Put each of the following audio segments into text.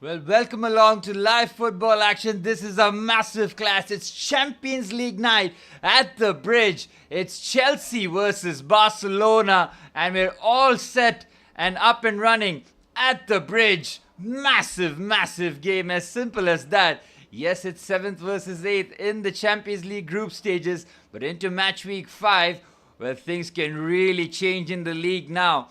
Well, welcome along to live football action. This is a massive clash. It's Champions League night at the Bridge. It's Chelsea versus Barcelona, and we're all set and up and running at the Bridge. Massive game, as simple as that. Yes, it's 7th versus 8th in the Champions League group stages, but into match week 5, where things can really change in the league now.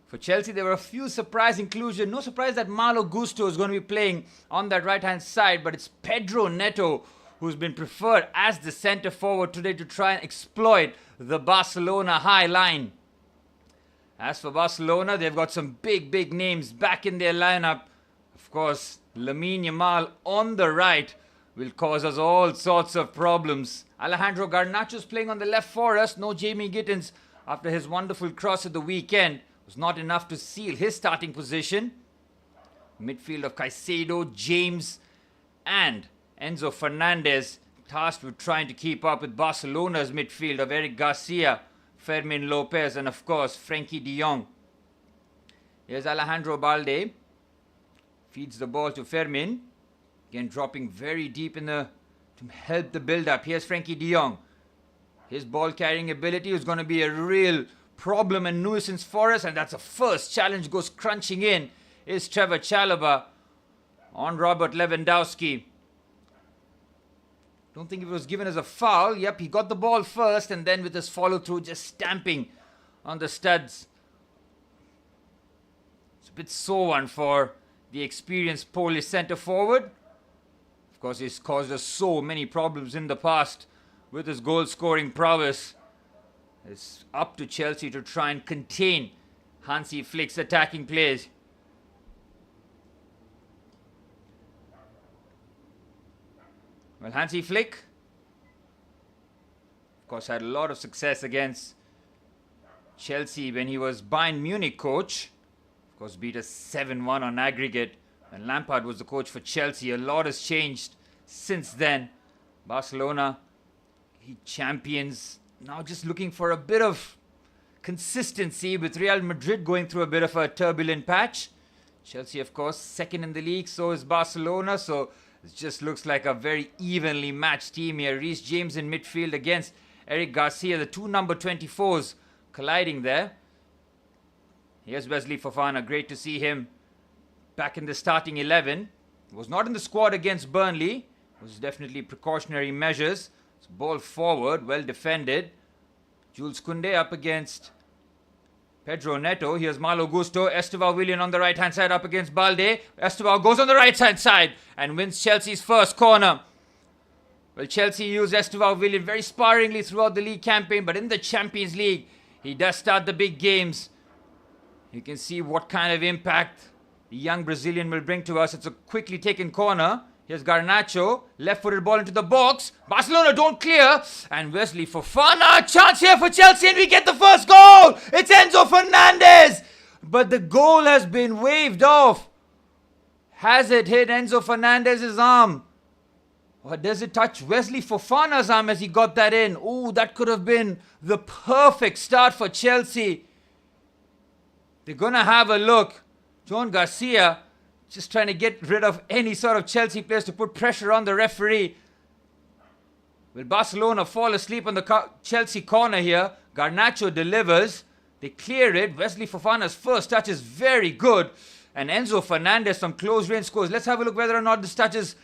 For Chelsea, there were a few surprise inclusions. No surprise that Malo Gusto is going to be playing on that right-hand side, but it's Pedro Neto who's been preferred as the centre forward today to try and exploit the Barcelona high line. As for Barcelona, they've got some big names back in their lineup. Of course, Lamine Yamal on the right will cause us all sorts of problems. Alejandro Garnacho's playing on the left for us. No Jamie Gittins after his wonderful cross at the weekend. Was not enough to seal his starting position. Midfield of Caicedo, James and Enzo Fernandez, tasked with trying to keep up with Barcelona's midfield of Eric Garcia, Fermin Lopez and of course Frenkie de Jong. Here's Alejandro Balde. Feeds the ball to Fermin. Again dropping very deep to help the build-up. Here's Frenkie de Jong. His ball carrying ability is going to be a real problem and nuisance for us, and that's a first challenge goes crunching in. Is Trevor Chalobah on Robert Lewandowski. Don't think it was given as a foul. Yep, he got the ball first and then with his follow through just stamping on the studs. It's a bit sore one for the experienced Polish centre forward. Of course, he's caused us so many problems in the past with his goal scoring prowess. It's up to Chelsea to try and contain Hansi Flick's attacking plays. Well, Hansi Flick, of course, had a lot of success against Chelsea when he was Bayern Munich coach. Of course, beat us 7-1 on aggregate. And Lampard was the coach for Chelsea. A lot has changed since then. Barcelona, champions. Now just looking for a bit of consistency with Real Madrid going through a bit of a turbulent patch. Chelsea, of course, second in the league. So is Barcelona. So it just looks like a very evenly matched team here. Reece James in midfield against Eric Garcia. The two number 24s colliding there. Here's Wesley Fofana. Great to see him back in the starting 11. Was not in the squad against Burnley. It was definitely precautionary measures. Ball forward, well defended. Jules Koundé up against Pedro Neto. Here's Malo Gusto. Estevao Willian on the right hand side up against Balde. Estevao goes on the right hand side and wins Chelsea's first corner. Well, Chelsea used Estevao Willian very sparingly throughout the league campaign, but in the Champions League, he does start the big games. You can see what kind of impact the young Brazilian will bring to us. It's a quickly taken corner. Here's Garnacho, left-footed ball into the box. Barcelona don't clear. And Wesley Fofana, chance here for Chelsea and we get the first goal. It's Enzo Fernandez. But the goal has been waved off. Has it hit Enzo Fernandez's arm? Or does it touch Wesley Fofana's arm as he got that in? Oh, that could have been the perfect start for Chelsea. They're going to have a look. John Garcia just trying to get rid of any sort of Chelsea players to put pressure on the referee. Will Barcelona fall asleep on the Chelsea corner here? Garnacho delivers. They clear it. Wesley Fofana's first touch is very good. And Enzo Fernandez from close range scores. Let's have a look whether or not this touches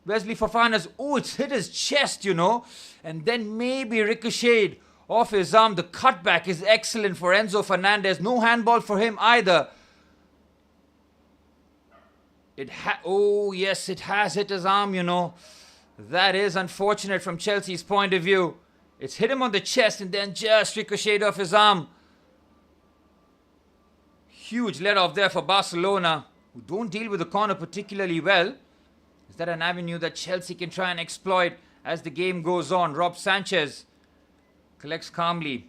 Wesley Fofana's. Oh, it's hit his chest, And then maybe ricocheted off his arm. The cutback is excellent for Enzo Fernandez. No handball for him either. Oh, yes, it has hit his arm, That is unfortunate from Chelsea's point of view. It's hit him on the chest and then just ricocheted off his arm. Huge let-off there for Barcelona, who don't deal with the corner particularly well. Is that an avenue that Chelsea can try and exploit as the game goes on? Rob Sanchez collects calmly.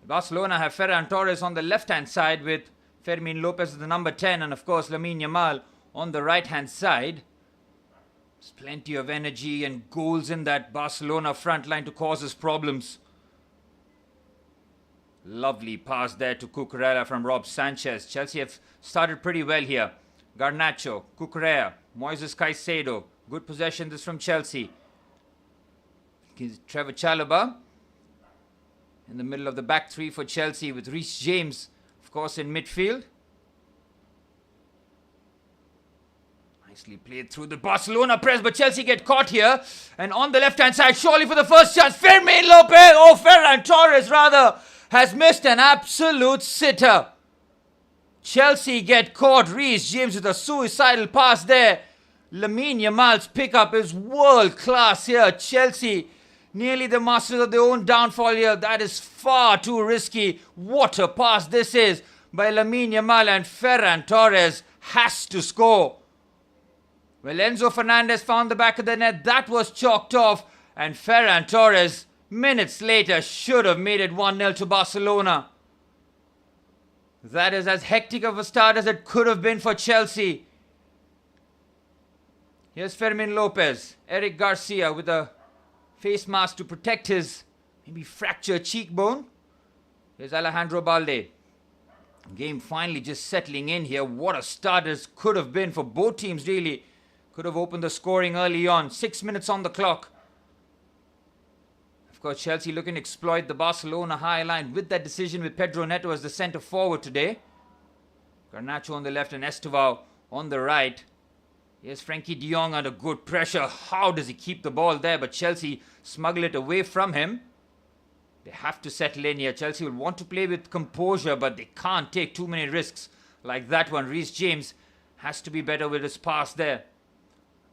Barcelona have Ferran Torres on the left-hand side with Fermin Lopez is the number 10 and of course Lamine Yamal on the right hand side. There's plenty of energy and goals in that Barcelona front line to cause us problems. Lovely pass there to Cucurella from Rob Sanchez. Chelsea have started pretty well here. Garnacho, Cucurella, Moises Caicedo. Good possession this from Chelsea. Trevor Chalobah in the middle of the back three for Chelsea with Reece James, of course, in midfield. Nicely played through the Barcelona press, but Chelsea get caught here. And on the left-hand side, surely for the first chance, Ferran Torres has missed an absolute sitter. Chelsea get caught. Reece James with a suicidal pass there. Lamine Yamal's pickup is world class here. Chelsea nearly the masters of their own downfall here. That is far too risky. What a pass this is by Lamine Yamal, and Ferran Torres has to score. Well, Enzo Fernandez found the back of the net. That was chalked off, and Ferran Torres minutes later should have made it 1-0 to Barcelona. That is as hectic of a start as it could have been for Chelsea. Here's Fermin Lopez. Eric Garcia with a face mask to protect his maybe fractured cheekbone. Here's Alejandro Balde. Game finally just settling in here. What a start this could have been for both teams, really. Could have opened the scoring early on. 6 minutes on the clock. Of course, Chelsea looking to exploit the Barcelona high line with that decision with Pedro Neto as the centre forward today. Garnacho on the left and Estevao on the right. Here's Frankie de Jong under good pressure. How does he keep the ball there? But Chelsea smuggle it away from him. They have to settle in here. Chelsea will want to play with composure, but they can't take too many risks like that one. Reece James has to be better with his pass there.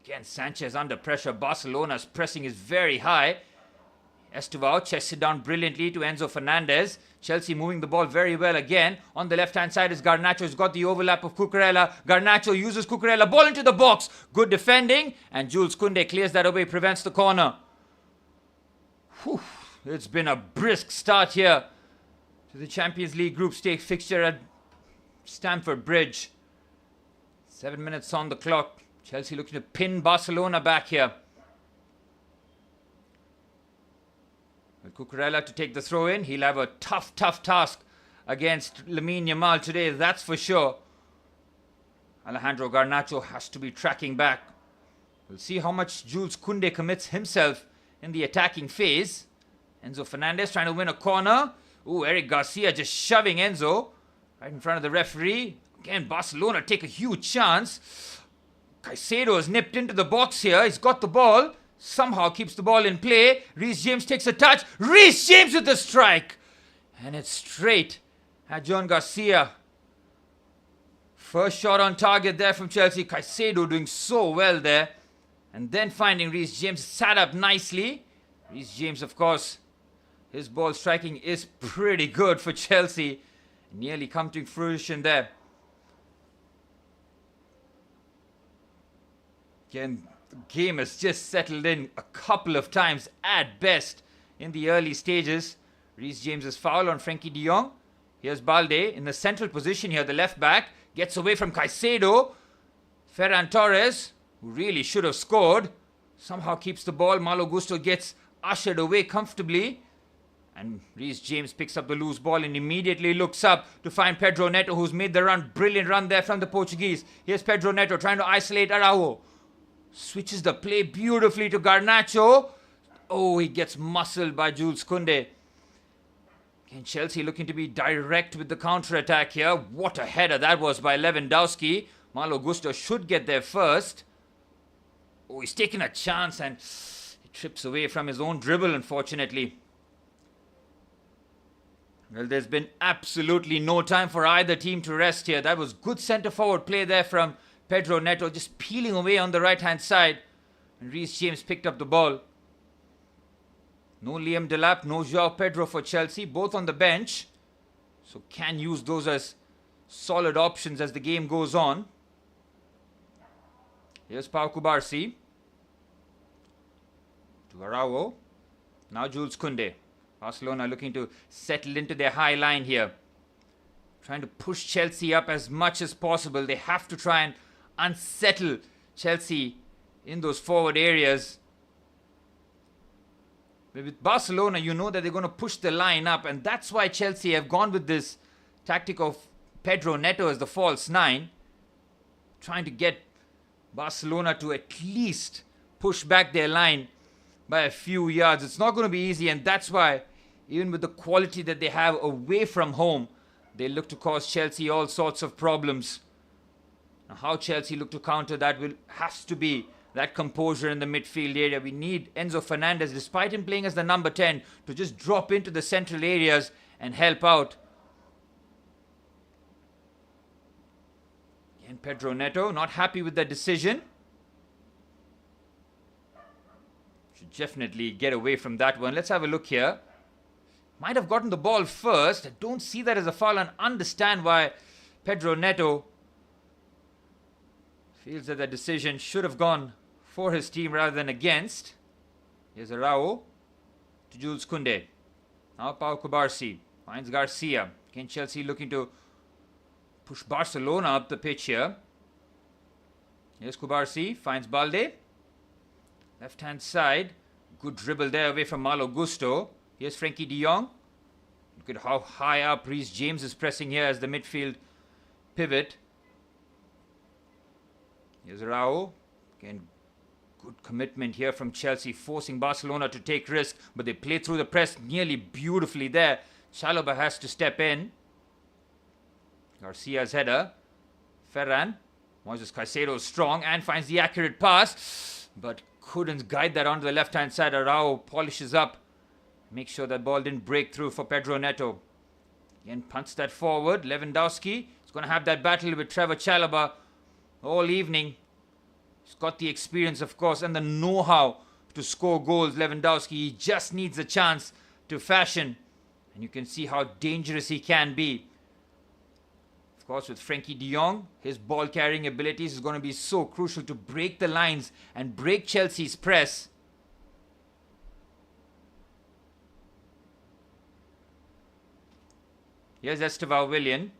Again, Sanchez under pressure. Barcelona's pressing is very high. Estevao chests it down brilliantly to Enzo Fernandez. Chelsea moving the ball very well again. On the left-hand side is Garnacho. He's got the overlap of Cucurella. Garnacho uses Cucurella. Ball into the box. Good defending. And Jules Koundé clears that away, prevents the corner. Whew. It's been a brisk start here to the Champions League group stage fixture at Stamford Bridge. 7 minutes on the clock. Chelsea looking to pin Barcelona back here. Cucurella to take the throw in. He'll have a tough task against Lamine Yamal today, that's for sure. Alejandro Garnacho has to be tracking back. We'll see how much Jules Koundé commits himself in the attacking phase. Enzo Fernandez trying to win a corner. Ooh, Eric Garcia just shoving Enzo right in front of the referee. Again, Barcelona take a huge chance. Caicedo is nipped into the box here. He's got the ball. Somehow keeps the ball in play. Reece James takes a touch. Reece James with the strike. And it's straight at John Garcia. First shot on target there from Chelsea. Caicedo doing so well there. And then finding Reece James sat up nicely. Reece James, of course, his ball striking is pretty good for Chelsea. Nearly come to fruition there. Again, the game has just settled in a couple of times at best in the early stages. Reece James' foul on Frankie de Jong. Here's Balde in the central position here, the left back. Gets away from Caicedo. Ferran Torres, who really should have scored, somehow keeps the ball. Malo Gusto gets ushered away comfortably. And Reece James picks up the loose ball and immediately looks up to find Pedro Neto, who's made the run. Brilliant run there from the Portuguese. Here's Pedro Neto trying to isolate Araujo. Switches the play beautifully to Garnacho. Oh, he gets muscled by Jules Koundé. Again, Chelsea looking to be direct with the counter-attack here. What a header that was by Lewandowski. Malo Gusto should get there first. Oh, he's taking a chance and he trips away from his own dribble, unfortunately. Well, there's been absolutely no time for either team to rest here. That was good centre-forward play there from Pedro Neto, just peeling away on the right-hand side. And Reece James picked up the ball. No Liam Delap, no João Pedro for Chelsea, both on the bench. So can use those as solid options as the game goes on. Here's Pau Cubarsí. To Araujo. Now Jules Koundé. Barcelona looking to settle into their high line here. Trying to push Chelsea up as much as possible. They have to try and unsettle Chelsea in those forward areas. But with Barcelona, you know that they're going to push the line up, and that's why Chelsea have gone with this tactic of Pedro Neto as the false nine. trying to get Barcelona to at least push back their line by a few yards. It's not going to be easy, and that's why, even with the quality that they have away from home, they look to cause Chelsea all sorts of problems. Now, how Chelsea look to counter that has to be that composure in the midfield area. We need Enzo Fernandez, despite him playing as the number 10, to just drop into the central areas and help out. And Pedro Neto, not happy with that decision. Should definitely get away from that one. Let's have a look here. Might have gotten the ball first. I don't see that as a foul and understand why Pedro Neto feels that the decision should have gone for his team rather than against. Here's Araujo to Jules Koundé. Now Pau Kubarsi finds Garcia. Again, Chelsea looking to push Barcelona up the pitch here. Here's Kubarsi, finds Balde. Left hand side. Good dribble there away from Malo Gusto. Here's Frankie de Jong. Look at how high up Reece James is pressing here as the midfield pivot. Here's Araujo. Again, good commitment here from Chelsea, forcing Barcelona to take risks, but they play through the press nearly beautifully there. Chalobah has to step in. Garcia's header. Ferran. Moises Caicedo strong and finds the accurate pass, but couldn't guide that onto the left-hand side. Araujo polishes up. Make sure that ball didn't break through for Pedro Neto. Again, punts that forward. Lewandowski is going to have that battle with Trevor Chalobah all evening. He's got the experience, of course, and the know-how to score goals. Lewandowski, he just needs a chance to fashion. And you can see how dangerous he can be. Of course, with Frankie de Jong, his ball-carrying abilities is going to be so crucial to break the lines and break Chelsea's press. Here's Estevao Willian.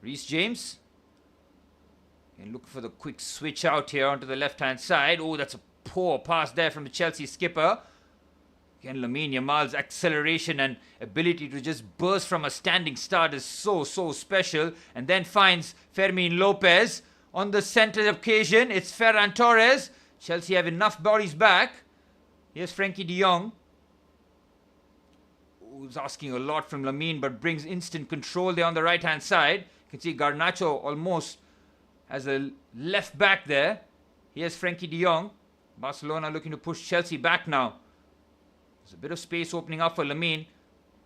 Reece James. And looking for the quick switch out here onto the left-hand side. Oh, that's a poor pass there from the Chelsea skipper. Again, Lamine Yamal's acceleration and ability to just burst from a standing start is so special. And then finds Fermin Lopez on the center occasion. It's Ferran Torres. Chelsea have enough bodies back. Here's Frankie de Jong. Who's asking a lot from Lamine, but brings instant control there on the right-hand side. You can see Garnacho almost as a left back there. Here's Frankie de Jong. Barcelona looking to push Chelsea back now. There's a bit of space opening up for Lamine.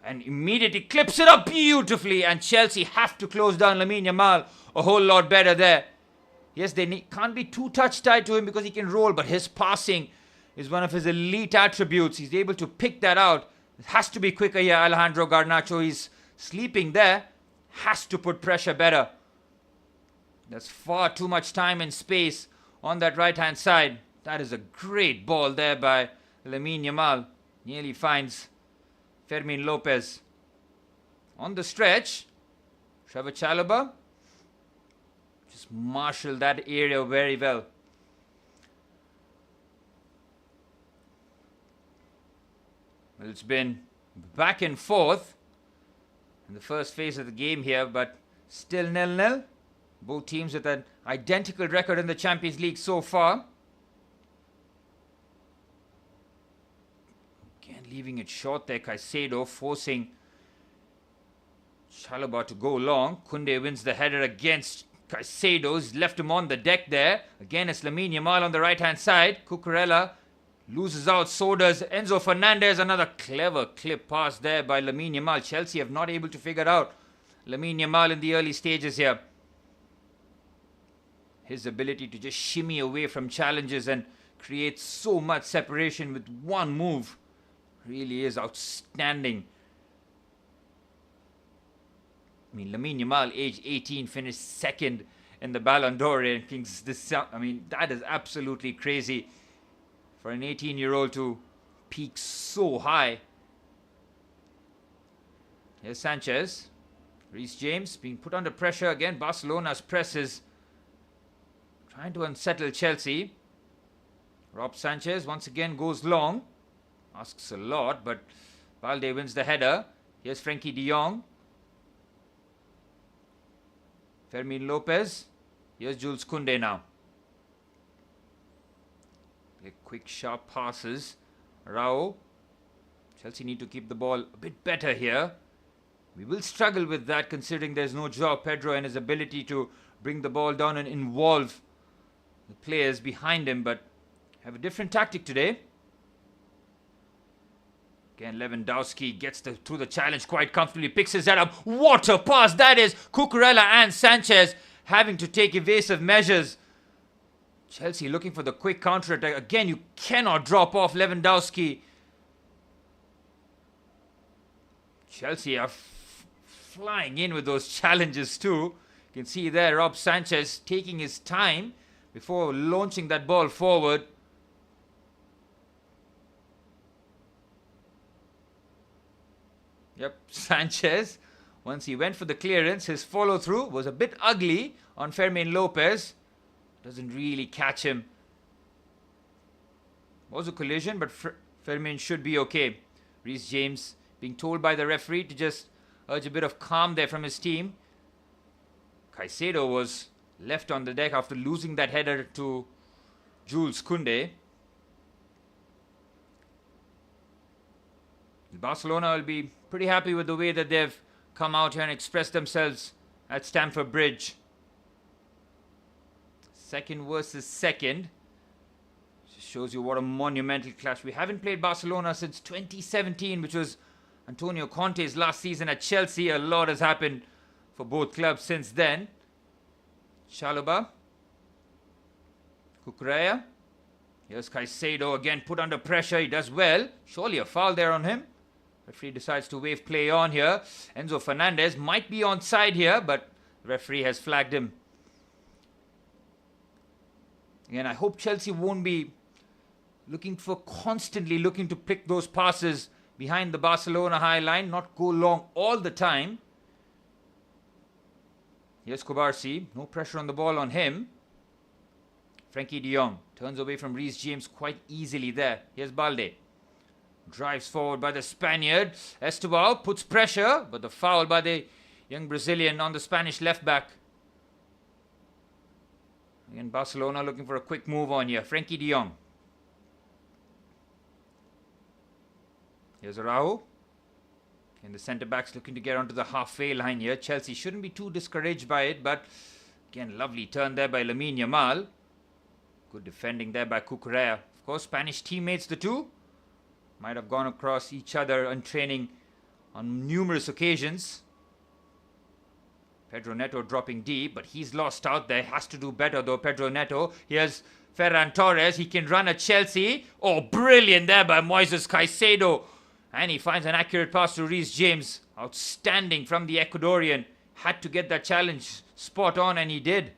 And immediately clips it up beautifully. And Chelsea have to close down Lamine Yamal a whole lot better there. Yes, they can't be too touch tied to him because he can roll. But his passing is one of his elite attributes. He's able to pick that out. It has to be quicker here, Alejandro Garnacho. He's sleeping there. Has to put pressure better. There's far too much time and space on that right-hand side. That is a great ball there by Lamine Yamal. Nearly finds Fermin Lopez. On the stretch, Trevor Chalobah just marshaled that area very well. Well, it's been back and forth in the first phase of the game here, but still 0-0. Both teams with an identical record in the Champions League so far. Again, leaving it short there. Caicedo forcing Chalobah to go long. Koundé wins the header against Caicedo. He's left him on the deck there. Again, it's Lamine Yamal on the right-hand side. Cucurella loses out. So does Enzo Fernandez. Another clever clip pass there by Lamine Yamal. Chelsea have not able to figure out Lamine Yamal in the early stages here. His ability to just shimmy away from challenges and create so much separation with one move really is outstanding. I mean, Lamine Yamal, age 18, finished second in the Ballon d'Or rankings. That is absolutely crazy for an 18-year-old to peak so high. Here's Sanchez. Reece James being put under pressure again. Barcelona's press is trying to unsettle Chelsea. Rob Sanchez once again goes long. Asks a lot, but Balde wins the header. Here's Frankie de Jong. Fermin Lopez. Here's Jules Koundé now. Play quick, sharp passes. Rao. Chelsea need to keep the ball a bit better here. We will struggle with that considering there's no Joao Pedro and his ability to bring the ball down and involve the players behind him, but have a different tactic today. Again, Lewandowski gets through the challenge quite comfortably, picks his head up. What a pass that is! Cucurella and Sanchez having to take evasive measures. Chelsea looking for the quick counter-attack. Again, you cannot drop off Lewandowski. Chelsea are flying in with those challenges too. You can see there Rob Sanchez taking his time before launching that ball forward. Yep, Sanchez, once he went for the clearance, his follow-through was a bit ugly on Fermin Lopez. Doesn't really catch him. Was a collision, but Fermin should be okay. Reece James being told by the referee to just urge a bit of calm there from his team. Caicedo was left on the deck after losing that header to Jules Koundé. Barcelona will be pretty happy with the way that they've come out here and expressed themselves at Stamford Bridge. Second versus second. Just shows you what a monumental clash. We haven't played Barcelona since 2017, which was Antonio Conte's last season at Chelsea. A lot has happened for both clubs since then. Chalobah. Cucurella. Here's Caicedo again put under pressure. He does well. Surely a foul there on him. Referee decides to wave play on here. Enzo Fernandez might be onside here, but the referee has flagged him. Again, I hope Chelsea won't be constantly looking to pick those passes behind the Barcelona high line, not go long all the time. Here's Kubarsi, no pressure on the ball on him. Frenkie de Jong turns away from Reece James quite easily there. Here's Balde. Drives forward by the Spaniard. Estevao puts pressure, but the foul by the young Brazilian on the Spanish left back. Again, Barcelona looking for a quick move on here. Frenkie de Jong. Here's Araujo. And the centre-backs looking to get onto the halfway line here. Chelsea shouldn't be too discouraged by it, but again, lovely turn there by Lamine Yamal. Good defending there by Cucurella. Of course, Spanish teammates, the two. Might have gone across each other on training on numerous occasions. Pedro Neto dropping deep, but he's lost out there. Has to do better though, Pedro Neto. Here's Ferran Torres. He can run at Chelsea. Oh, brilliant there by Moises Caicedo. And he finds an accurate pass to Reece James. Outstanding from the Ecuadorian. Had to get that challenge spot on, and he did.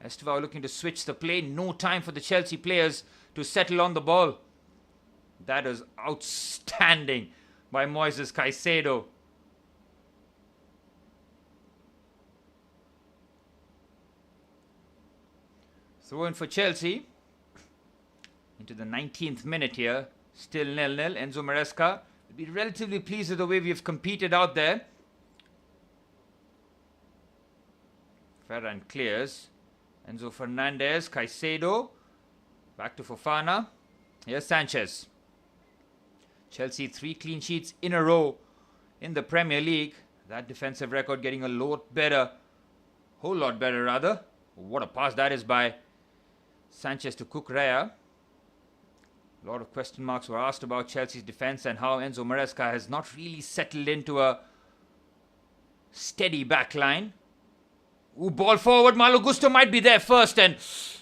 Estevao looking to switch the play. No time for the Chelsea players to settle on the ball. That is outstanding by Moises Caicedo. Throw in for Chelsea. Into the 19th minute here. Still 0-0. Enzo Maresca will be relatively pleased with the way we've competed out there. Ferran clears. Enzo Fernandez. Caicedo. Back to Fofana. Here's Sanchez. Chelsea 3 clean sheets in a row in the Premier League. That defensive record getting a lot better. Whole lot better rather. What a pass that is by Sanchez to Cucurella. A lot of question marks were asked about Chelsea's defense and how Enzo Maresca has not really settled into a steady back line. Ooh, ball forward. Malo Gusto might be there first, and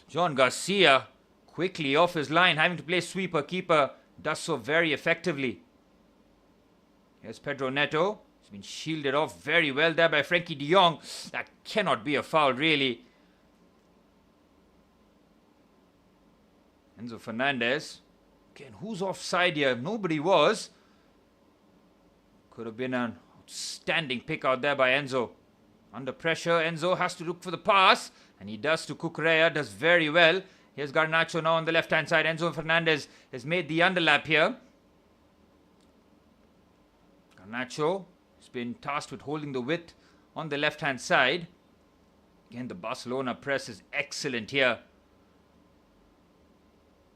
John Garcia quickly off his line, having to play sweeper. Keeper does so very effectively. Here's Pedro Neto. He's been shielded off very well there by Frenkie de Jong. That cannot be a foul, really. Enzo Fernandez. Again, who's offside here? Nobody was. Could have been an outstanding pick out there by Enzo. Under pressure, Enzo has to look for the pass, and he does to Cucurella. Does very well. Here's Garnacho now on the left-hand side. Enzo Fernandez has made the underlap here. Garnacho has been tasked with holding the width on the left-hand side. Again, the Barcelona press is excellent here.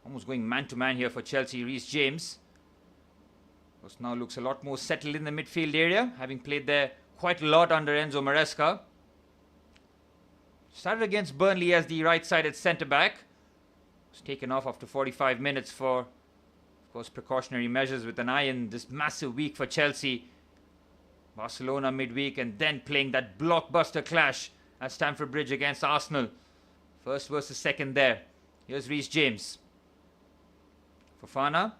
Almost going man-to-man here for Chelsea. Reece James. Of now looks a lot more settled in the midfield area, having played there quite a lot under Enzo Maresca. Started against Burnley as the right-sided centre-back. Was taken off after 45 minutes for, of course, precautionary measures with an eye on this massive week for Chelsea. Barcelona midweek and then playing that blockbuster clash at Stamford Bridge against Arsenal. First versus second there. Here's Reece James. Fofana.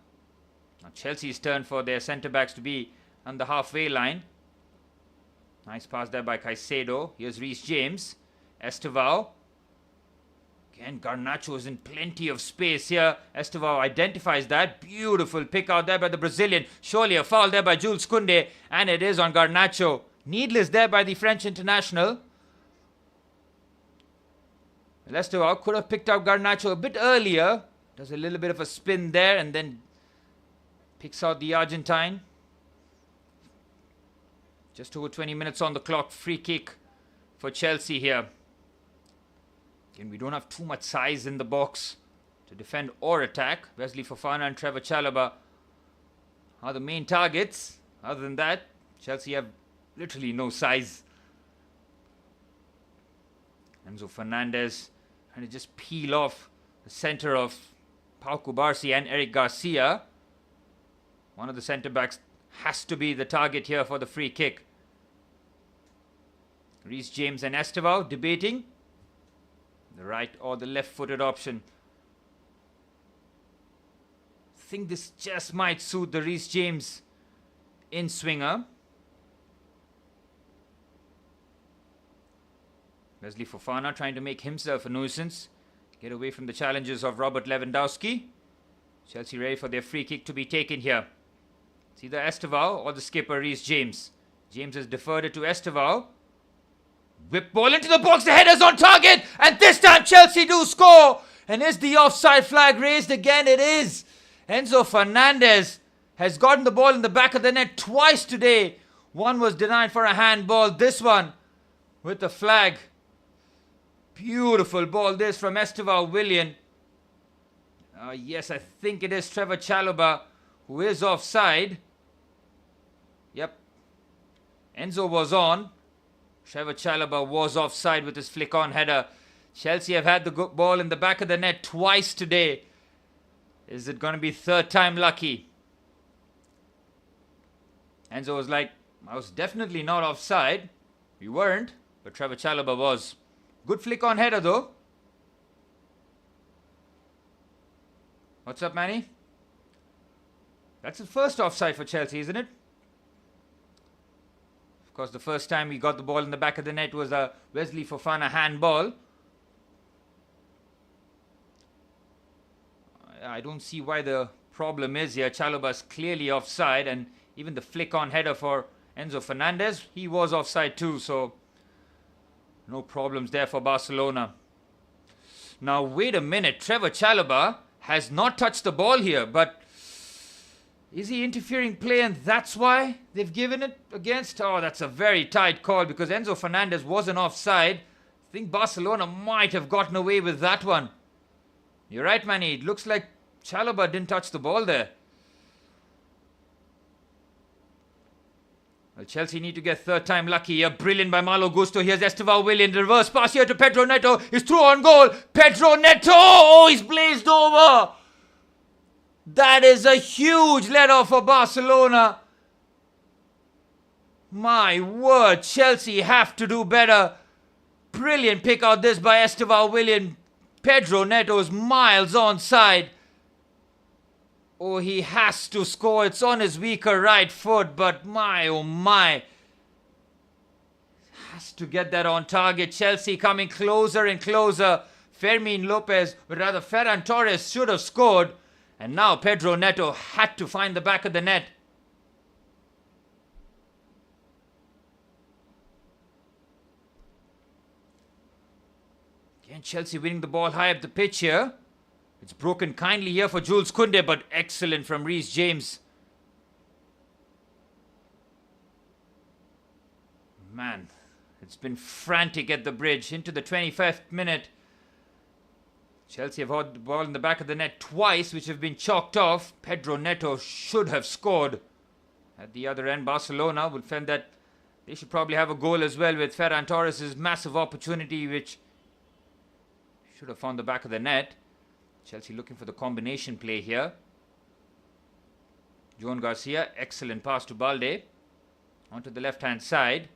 Now Chelsea's turn for their centre-backs to be on the halfway line. Nice pass there by Caicedo. Here's Reece James. Estevao. Again, Garnacho is in plenty of space here. Estevao identifies that. Beautiful pick out there by the Brazilian. Surely a foul there by Jules Koundé. And it is on Garnacho. Needless there by the French international. Estevao could have picked out Garnacho a bit earlier. Does a little bit of a spin there and then picks out the Argentine. Just over 20 minutes on the clock. Free kick for Chelsea here. Again, we don't have too much size in the box to defend or attack. Wesley Fofana and Trevor Chalobah are the main targets. Other than that, Chelsea have literally no size. Enzo Fernandez trying to just peel off the centre of Pau Cubarsí and Eric Garcia. One of the centre-backs has to be the target here for the free kick. Reece James and Estevao debating the right or the left-footed option. I think this just might suit the Reece James in-swinger. Wesley Fofana trying to make himself a nuisance. Get away from the challenges of Robert Lewandowski. Chelsea ready for their free kick to be taken here. It's either Estevao or the skipper Reece James. James has deferred it to Estevao. Whip ball into the box, the header's on target, and this time Chelsea do score. And is the offside flag raised again? It is. Enzo Fernandez has gotten the ball in the back of the net twice today. One was denied for a handball, this one with the flag. Beautiful ball this from Estevao Willian. Yes, I think it is Trevor Chalobah who is offside. Yep. Enzo was on. Trevor Chalobah was offside with his flick-on header. Chelsea have had the ball in the back of the net twice today. Is it going to be third time lucky? Enzo was like, I was definitely not offside. We weren't, but Trevor Chalobah was. Good flick-on header though. What's up, Manny? That's the first offside for Chelsea, isn't it? Of course, the first time we got the ball in the back of the net was a Wesley Fofana handball. I don't see why the problem is here. Chalobah's clearly offside, and even the flick-on header for Enzo Fernandez, he was offside too, so no problems there for Barcelona. Now, wait a minute. Trevor Chalobah has not touched the ball here, but is he interfering play and that's why they've given it against? Oh, that's a very tight call because Enzo Fernandez wasn't offside. I think Barcelona might have gotten away with that one. You're right, Manny. It looks like Chalobah didn't touch the ball there. Well, Chelsea need to get third time lucky here. Brilliant by Malo Gusto. Here's Estevao Willian. The reverse pass here to Pedro Neto. He's through on goal. Pedro Neto! Oh, he's blazed over. That is a huge let-off for Barcelona. My word, Chelsea have to do better. Brilliant pick out this by Estevao Willian. Pedro Neto's miles onside. Oh, he has to score. It's on his weaker right foot, but my, oh my. Has to get that on target. Chelsea coming closer and closer. Ferran Torres should have scored. And now Pedro Neto had to find the back of the net. Again, Chelsea winning the ball high up the pitch here. It's broken kindly here for Jules Koundé, but excellent from Reece James. Man, It's been frantic at the bridge. Into the 25th minute. Chelsea have had the ball in the back of the net twice, which have been chalked off. Pedro Neto should have scored. At the other end, Barcelona will find that they should probably have a goal as well, with Ferran Torres' massive opportunity, which should have found the back of the net. Chelsea looking for the combination play here. Joan Garcia, excellent pass to Balde. Onto the left-hand side.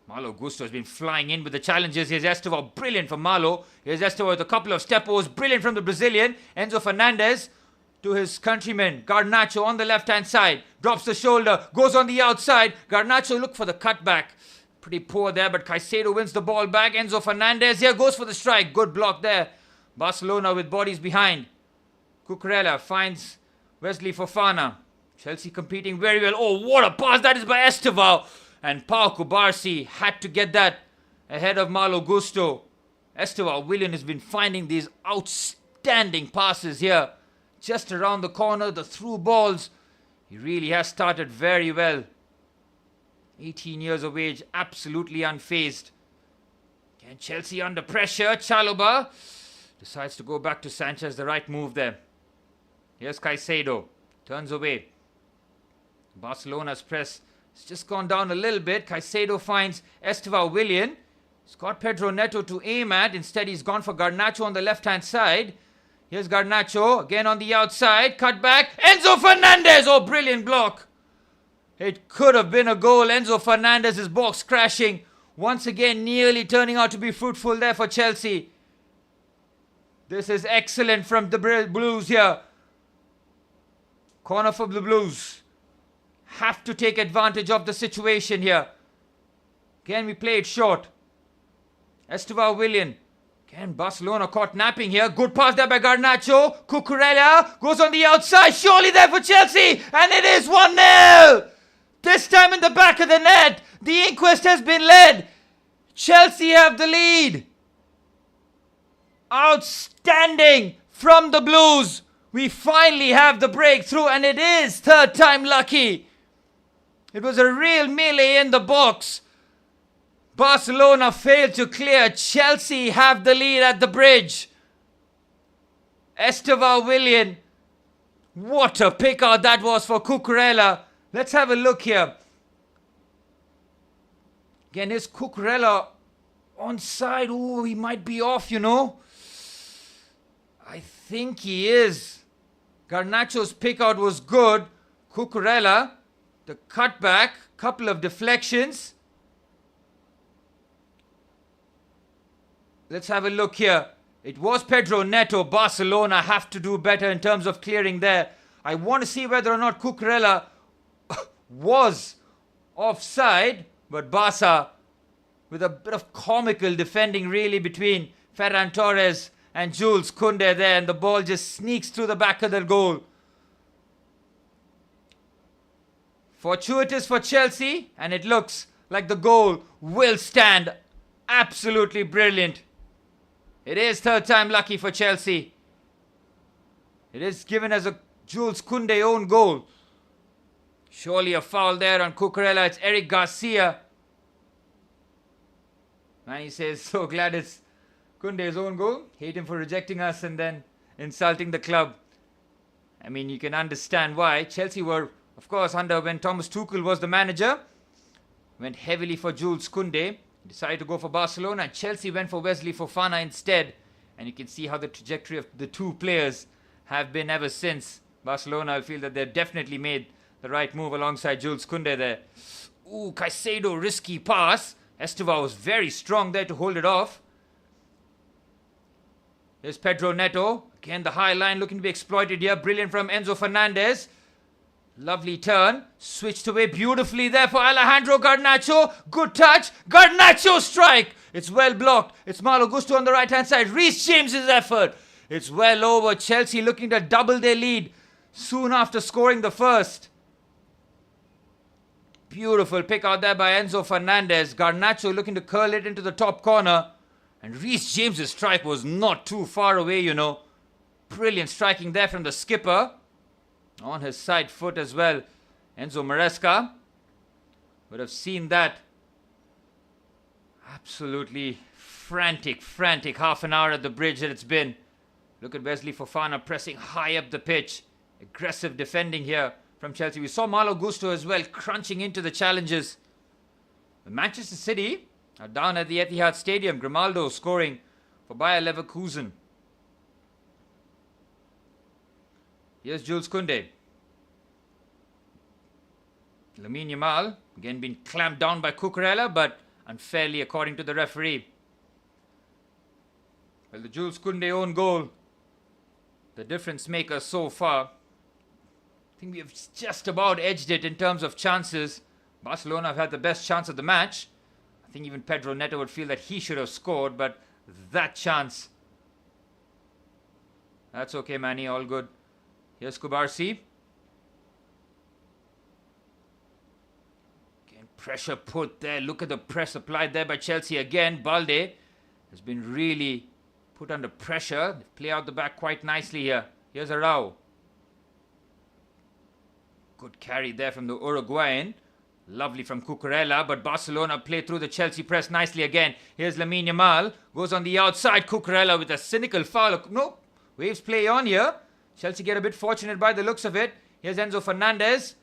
Malo Gusto has been flying in with the challenges. Here's Estevao, brilliant from Malo. Here's Estevao with a couple of step-overs, brilliant from the Brazilian. Enzo Fernandez to his countryman, Garnacho on the left-hand side. Drops the shoulder, goes on the outside. Garnacho look for the cutback. Pretty poor there, but Caicedo wins the ball back. Enzo Fernandez here goes for the strike. Good block there. Barcelona with bodies behind. Cucurella finds Wesley Fofana. Chelsea competing very well. Oh, what a pass that is by Estevao. And Pau Cubarsí had to get that ahead of Malo Gusto. Estevao Willian has been finding these outstanding passes here. Just around the corner, the through balls. He really has started very well. 18 years of age, absolutely unfazed. And Chelsea under pressure. Chalobah decides to go back to Sanchez. The right move there. Here's Caicedo. Turns away. Barcelona's press has just gone down a little bit. Caicedo finds Estevao Willian. He's got Pedro Neto to aim at. Instead, he's gone for Garnacho on the left-hand side. Here's Garnacho, again on the outside. Cut back. Enzo Fernandez! Oh, brilliant block. It could have been a goal. Enzo Fernandez's box crashing. Once again, nearly turning out to be fruitful there for Chelsea. This is excellent from the Blues here. Corner for the Blues. Have to take advantage of the situation here. Again, we play it short. Estevao Willian. Again, Barcelona caught napping here. Good pass there by Garnacho. Cucurella goes on the outside. Surely there for Chelsea. And it is 1-0. This time in the back of the net. The inquest has been led. Chelsea have the lead. Outstanding from the Blues. We finally have the breakthrough, and it is third time lucky. It was a real melee in the box. Barcelona failed to clear. Chelsea have the lead at the bridge. Estevao Willian. What a pick out that was for Cucurella. Let's have a look here. Again, is Cucurella onside? Oh, he might be off, you know. I think he is. Garnacho's pick out was good. Cucurella, the cutback, couple of deflections. Let's have a look here. It was Pedro Neto. Barcelona have to do better in terms of clearing there. I want to see whether or not Cucurella was offside. But Barca with a bit of comical defending really between Ferran Torres and Jules Koundé there. And the ball just sneaks through the back of the goal. Fortuitous for Chelsea. And it looks like the goal will stand. Absolutely brilliant. It is third time lucky for Chelsea. It is given as a Jules Koundé own goal. Surely a foul there on Cucurella. It's Eric Garcia. And he says, so glad it's Koundé's own goal. Hate him for rejecting us and then insulting the club. I mean, you can understand why. Chelsea were, of course, under when Thomas Tuchel was the manager. Went heavily for Jules Koundé. Decided to go for Barcelona, and Chelsea went for Wesley Fofana instead. And you can see how the trajectory of the two players have been ever since. Barcelona, I feel that they've definitely made the right move alongside Jules Koundé there. Ooh, Caicedo, risky pass. Estevao was very strong there to hold it off. There's Pedro Neto. Again, the high line looking to be exploited here. Brilliant from Enzo Fernandez. Lovely turn. Switched away beautifully there for Alejandro Garnacho. Good touch. Garnacho strike. It's well blocked. It's Malo Gusto on the right-hand side. Reece James's effort. It's well over. Chelsea looking to double their lead soon after scoring the first. Beautiful pick out there by Enzo Fernandez. Garnacho looking to curl it into the top corner. And Reece James's strike was not too far away, you know. Brilliant striking there from the skipper. On his side foot as well. Enzo Maresca would have seen that. Absolutely frantic half an hour at the bridge that it's been. Look at Wesley Fofana pressing high up the pitch. Aggressive defending here from Chelsea. We saw Malo Gusto as well crunching into the challenges. Manchester City are down at the Etihad Stadium. Grimaldo scoring for Bayer Leverkusen. Here's Jules Koundé. Lamine Yamal, again being clamped down by Cucurella, but unfairly according to the referee. Well, the Jules Koundé own goal, the difference maker so far. I think we have just about edged it in terms of chances. Barcelona have had the best chance of the match. I think even Pedro Neto would feel that he should have scored, but that chance. That's okay, Manny, all good. Here's Kubarsi. Again, pressure put there. Look at the press applied there by Chelsea again. Balde has been really put under pressure. They play out the back quite nicely here. Here's Arau. Good carry there from the Uruguayan. Lovely from Cucurella, but Barcelona play through the Chelsea press nicely again. Here's Lamine Yamal. Goes on the outside. Cucurella with a cynical foul. No, waves play on here. Chelsea get a bit fortunate by the looks of it. Here's Enzo Fernandez.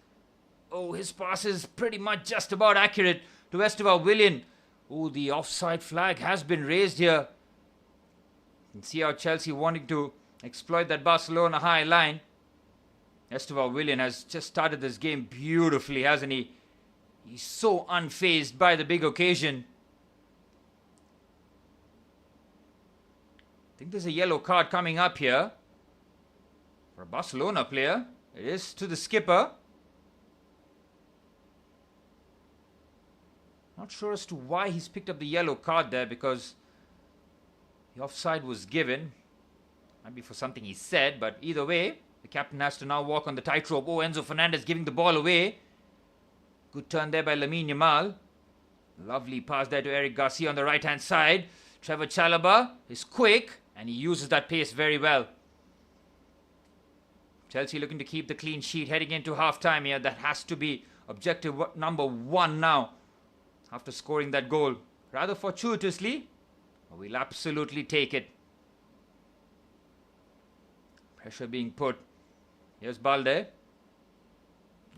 Oh, his pass is pretty much just about accurate to Esteban Willian. Oh, the offside flag has been raised here. You can see how Chelsea wanting to exploit that Barcelona high line. Esteban Willian has just started this game beautifully, hasn't he? He's so unfazed by the big occasion. I think there's a yellow card coming up here for a Barcelona player. It is to the skipper. Not sure as to why he's picked up the yellow card there, because the offside was given. Might be for something he said, but either way, the captain has to now walk on the tightrope. Oh, Enzo Fernandez giving the ball away. Good turn there by Lamine Yamal. Lovely pass there to Eric Garcia on the right-hand side. Trevor Chalobah is quick, and he uses that pace very well. Chelsea looking to keep the clean sheet heading into half-time here. That has to be objective number one now, after scoring that goal. Rather fortuitously, but we'll absolutely take it. Pressure being put. Here's Balde.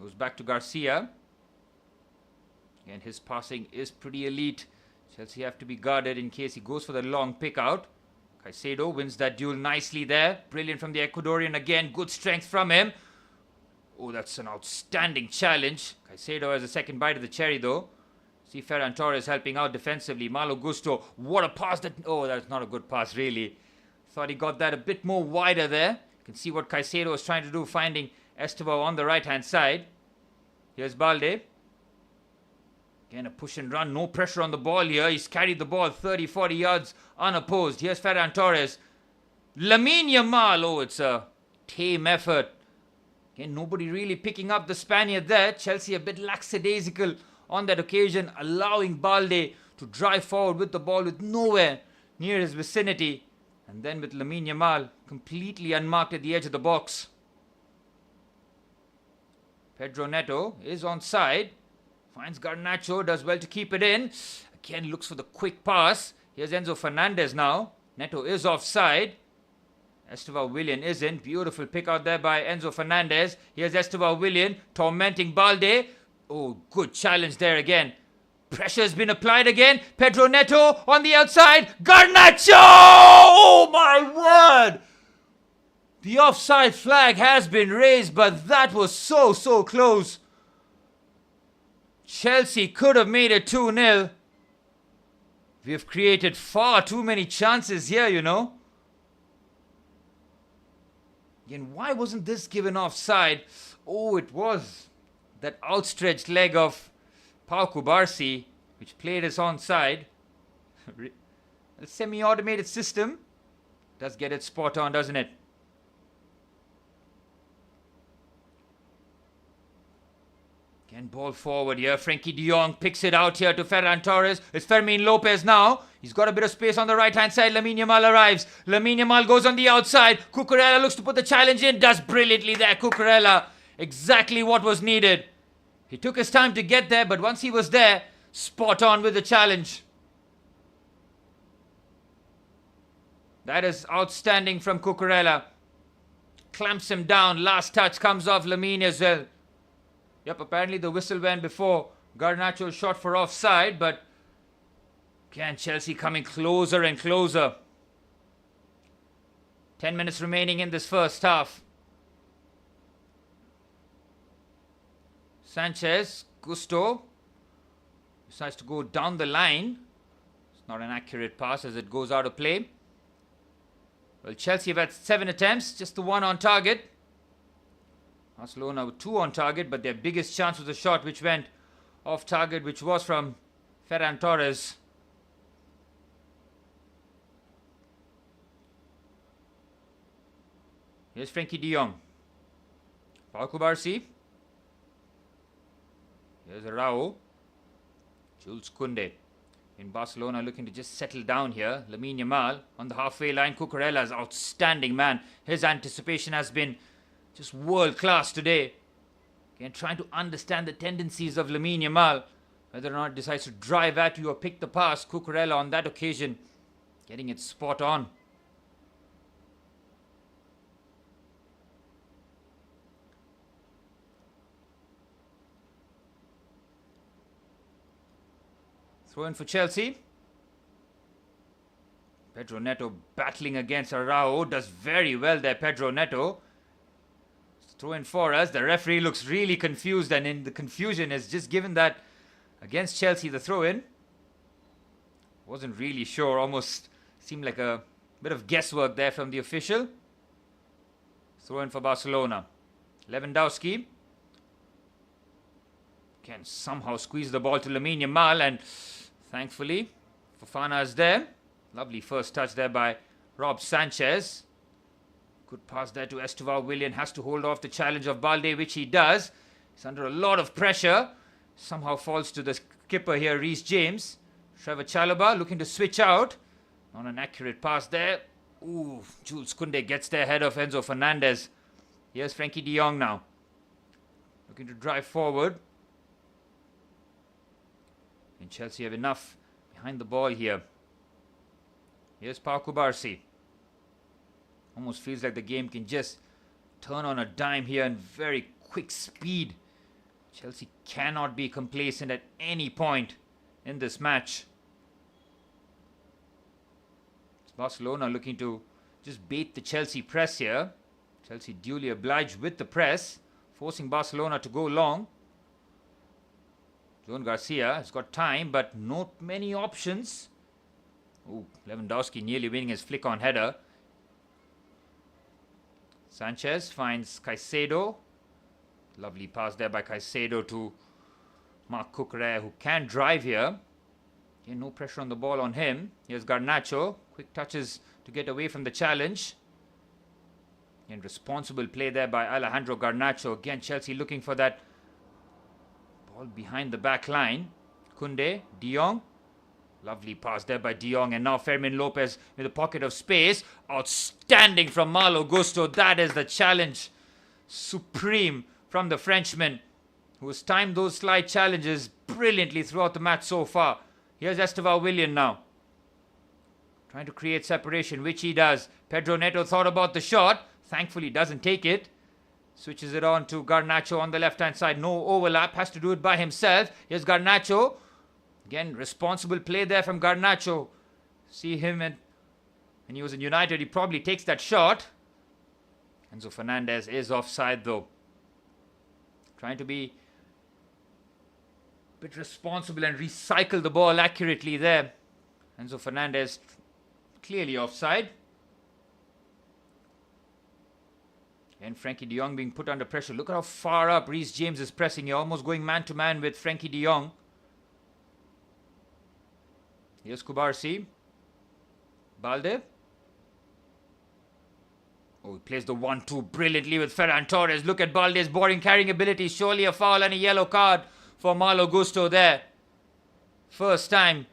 Goes back to Garcia. Again, his passing is pretty elite. Chelsea have to be guarded in case he goes for the long pick out. Caicedo wins that duel nicely there. Brilliant from the Ecuadorian again. Good strength from him. Oh, that's an outstanding challenge. Caicedo has a second bite of the cherry though. See Ferran Torres helping out defensively. Malo Gusto. What a pass that... Oh, that's not a good pass really. Thought he got that a bit more wider there. You can see what Caicedo was trying to do, finding Esteban on the right hand side. Here's Balde. Again, a push and run. No pressure on the ball here. He's carried the ball 30-40 yards unopposed. Here's Ferran Torres. Lamine Yamal. Oh, it's a tame effort. Again, nobody really picking up the Spaniard there. Chelsea a bit lackadaisical on that occasion, allowing Balde to drive forward with the ball with nowhere near his vicinity. And then with Lamine Yamal completely unmarked at the edge of the box. Pedro Neto is onside. Finds Garnacho, does well to keep it in. Again, looks for the quick pass. Here's Enzo Fernandez now. Neto is offside. Esteban Willian isn't. Beautiful pick out there by Enzo Fernandez. Here's Esteban Willian tormenting Balde. Oh, good challenge there again. Pressure has been applied again. Pedro Neto on the outside. Garnacho! Oh my word! The offside flag has been raised, but that was so close. Chelsea could have made it 2-0. We have created far too many chances here, you know. Again, why wasn't this given offside? Oh, it was that outstretched leg of Pau Kubarsi, which played us onside. A semi-automated system does get it spot on, doesn't it? Again, ball forward here. Frankie de Jong picks it out here to Ferran Torres. It's Fermin Lopez now. He's got a bit of space on the right-hand side. Lamine Yamal arrives. Lamine Yamal goes on the outside. Cucurella looks to put the challenge in. Does brilliantly there, Cucurella. Exactly what was needed. He took his time to get there, but once he was there, spot on with the challenge. That is outstanding from Cucurella. Clamps him down. Last touch comes off Lamine as well. Yep, apparently the whistle went before Garnacho shot for offside, but again, Chelsea coming closer and closer. 10 minutes remaining in this first half. Sanchez, Gusto decides to go down the line. It's not an accurate pass as it goes out of play. Well, Chelsea have had 7 attempts, just the 1 on target. Barcelona with 2 on target, but their biggest chance was a shot which went off target, which was from Ferran Torres. Here's Frenkie de Jong. Paul Kubarsi. Here's Arao. Jules Koundé. In Barcelona looking to just settle down here. Lamine Yamal on the halfway line. Cucurella is outstanding, man. His anticipation has been just world class today. Again, trying to understand the tendencies of Lamine Yamal. Whether or not he decides to drive at you or pick the pass. Cucurella on that occasion getting it spot on. Throw in for Chelsea. Pedro Neto battling against Arao. Does very well there, Pedro Neto. Throw in for us. The referee looks really confused, and in the confusion has just given that against Chelsea, the throw in. Wasn't really sure. Almost seemed like a bit of guesswork there from the official. Throw in for Barcelona. Lewandowski can somehow squeeze the ball to Lamine Yamal, and thankfully Fofana is there. Lovely first touch there by Rob Sanchez. Good pass there to Esteval Willian. Has to hold off the challenge of Balde, which he does. He's under a lot of pressure. Somehow falls to the skipper here, Reece James. Trevor Chalobah looking to switch out. Not an accurate pass there. Ooh, Jules Koundé gets there ahead of Enzo Fernandez. Here's Frenkie de Jong now. Looking to drive forward. And Chelsea have enough behind the ball here. Here's Pau Kubarsi. Almost feels like the game can just turn on a dime here in very quick speed. Chelsea cannot be complacent at any point in this match. It's Barcelona looking to just bait the Chelsea press here. Chelsea duly obliged with the press, forcing Barcelona to go long. Joan Garcia has got time, but not many options. Oh, Lewandowski nearly winning his flick-on header. Sanchez finds Caicedo. Lovely pass there by Caicedo to Marc Cucurella, who can drive here. Yeah, no pressure on the ball on him. Here's Garnacho. Quick touches to get away from the challenge. And responsible play there by Alejandro Garnacho. Again, Chelsea looking for that ball behind the back line. Koundé, de Jong. Lovely pass there by de Jong. And now Fermin Lopez with a pocket of space. Outstanding from Malo Gusto. That is the challenge. Supreme from the Frenchman, who has timed those slide challenges brilliantly throughout the match so far. Here's Esteval Willian now. Trying to create separation, which he does. Pedro Neto thought about the shot. Thankfully doesn't take it. Switches it on to Garnacho on the left-hand side. No overlap. Has to do it by himself. Here's Garnacho. Again, responsible play there from Garnacho. See him when he was in United, he probably takes that shot. Enzo Fernandez is offside though. Trying to be a bit responsible and recycle the ball accurately there. Enzo Fernandez clearly offside. And Frenkie de Jong being put under pressure. Look at how far up Reece James is pressing. You're almost going man-to-man with Frenkie de Jong. Here's Kubarsi. Balde. Oh, he plays the 1-2 brilliantly with Ferran Torres. Look at Balde's boring carrying ability. Surely a foul and a yellow card for Malo Gusto there. First time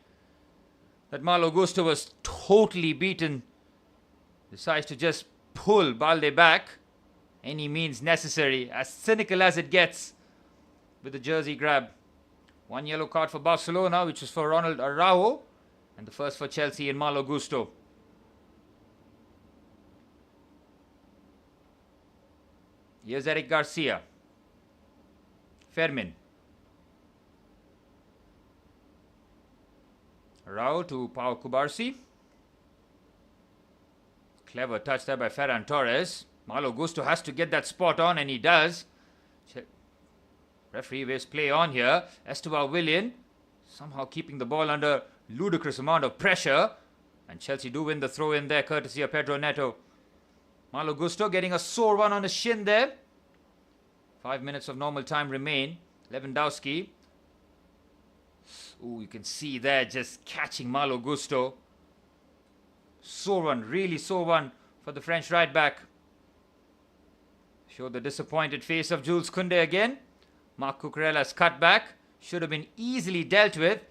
that Malo Gusto was totally beaten. Decides to just pull Balde back. Any means necessary. As cynical as it gets with the jersey grab. One yellow card for Barcelona, which was for Ronald Araujo. And the first for Chelsea and Malo Gusto. Here's Eric Garcia. Fermin. Rao to Pau Kubarsi. Clever touch there by Ferran Torres. Malo Gusto has to get that spot on, and he does. Referee waves play on here. Esteban Willian somehow keeping the ball under ludicrous amount of pressure. And Chelsea do win the throw in there, courtesy of Pedro Neto. Malo Gusto getting a sore one on his shin there. 5 minutes of normal time remain. Lewandowski. Ooh, you can see there just catching Malo Gusto. Sore one, really sore one for the French right back. Show the disappointed face of Jules Koundé again. Marc Cucurella's cutback should have been easily dealt with.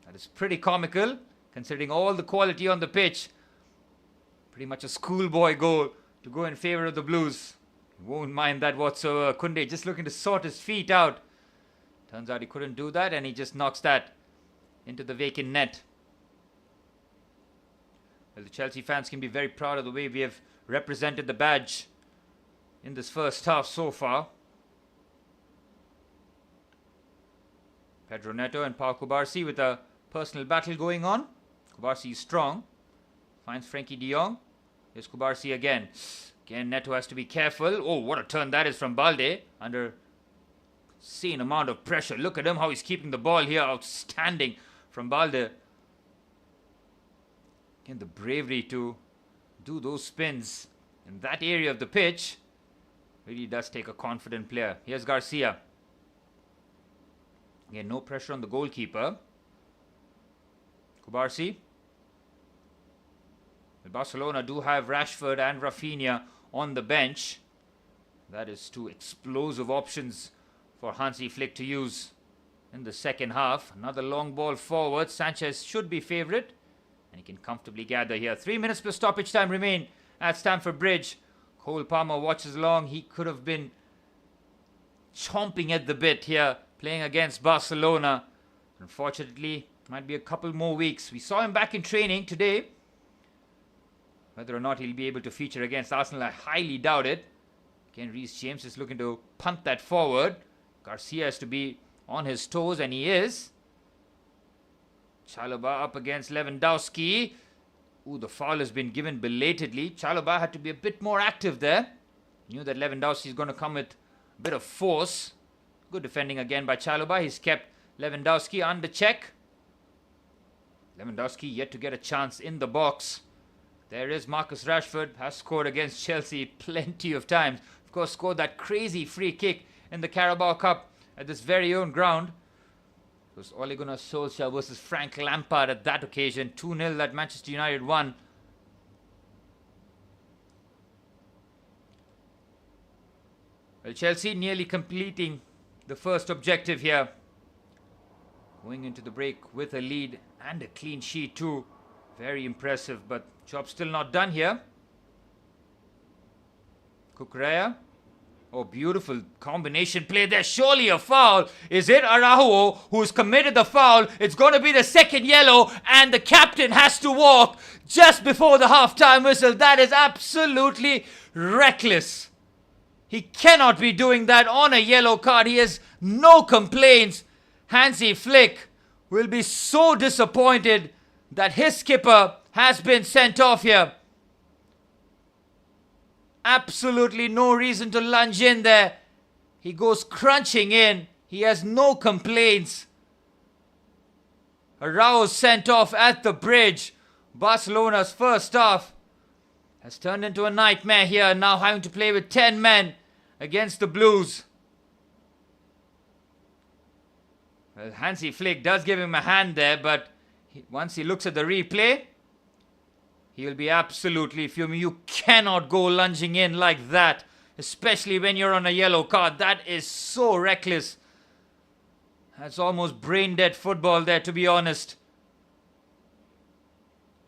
That is pretty comical, considering all the quality on the pitch. Pretty much a schoolboy goal to go in favour of the Blues. Won't mind that whatsoever. Koundé just looking to sort his feet out. Turns out he couldn't do that, and he just knocks that into the vacant net. Well, the Chelsea fans can be very proud of the way we have represented the badge in this first half so far. Pedro Neto and Pau Kubarsi with a personal battle going on. Kubarsi is strong. Finds Frankie de Jong. Here's Kubarsi again. Again, Neto has to be careful. Oh, what a turn that is from Balde. Under insane amount of pressure. Look at him, how he's keeping the ball here. Outstanding from Balde. Again, the bravery to do those spins in that area of the pitch really does take a confident player. Here's Garcia. Again, no pressure on the goalkeeper. Kubarsi. Barcelona do have Rashford and Rafinha on the bench. That is two explosive options for Hansi Flick to use in the second half. Another long ball forward. Sanchez should be favourite, and he can comfortably gather here. 3 minutes plus stoppage time remain at Stamford Bridge. Cole Palmer watches along. He could have been chomping at the bit here, playing against Barcelona. Unfortunately, might be a couple more weeks. We saw him back in training today. Whether or not he'll be able to feature against Arsenal, I highly doubt it. Again, Reece James is looking to punt that forward. Garcia has to be on his toes, and he is. Chalobah up against Lewandowski. Ooh, the foul has been given belatedly. Chalobah had to be a bit more active there. Knew that Lewandowski is going to come with a bit of force. Good defending again by Chalobah. He's kept Lewandowski under check. Lewandowski yet to get a chance in the box. There is Marcus Rashford. Has scored against Chelsea plenty of times. Of course, scored that crazy free kick in the Carabao Cup at this very own ground. It was Ole Gunnar Solskjaer versus Frank Lampard at that occasion. 2-0 that Manchester United won. Well, Chelsea nearly completing the first objective here. Going into the break with a lead and a clean sheet too. Very impressive, but job still not done here. Cucurella. Oh, beautiful combination play there. Surely a foul. Is it Araujo who's committed the foul? It's going to be the second yellow, and the captain has to walk just before the half-time whistle. That is absolutely reckless. He cannot be doing that on a yellow card. He has no complaints. Hansi Flick will be so disappointed that his skipper has been sent off here. Absolutely no reason to lunge in there. He goes crunching in. He has no complaints. Araujo sent off at the bridge. Barcelona's first half has turned into a nightmare here, now having to play with 10 men against the Blues. Well, Hansi Flick does give him a hand there, but once he looks at the replay, he'll be absolutely fuming. You cannot go lunging in like that, especially when you're on a yellow card. That is so reckless. That's almost brain-dead football there, to be honest.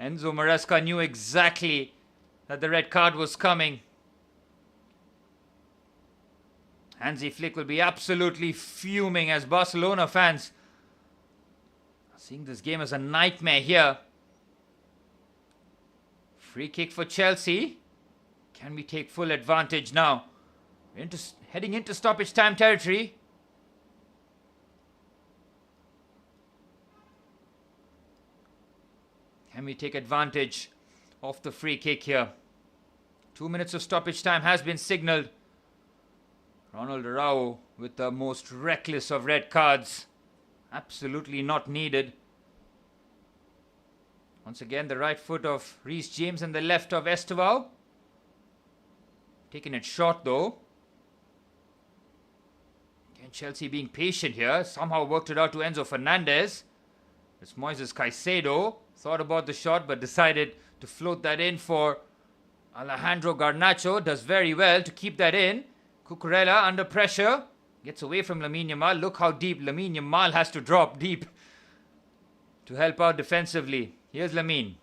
Enzo Maresca knew exactly that the red card was coming. Hansi Flick will be absolutely fuming as Barcelona fans seeing this game as a nightmare here. Free kick for Chelsea. Can we take full advantage now? Heading into stoppage time territory. Can we take advantage of the free kick here? 2 minutes of stoppage time has been signalled. Ronald Araujo with the most reckless of red cards. Absolutely not needed. Once again, the right foot of Reece James and the left of Estevao. Taking it short though. Again, Chelsea being patient here. Somehow worked it out to Enzo Fernandez. It's Moises Caicedo. Thought about the shot but decided to float that in for Alejandro Garnacho. Does very well to keep that in. Cucurella under pressure. Gets away from Lamine Yamal. Look how deep Lamine Yamal has to drop deep to help out defensively. Here's Lamine.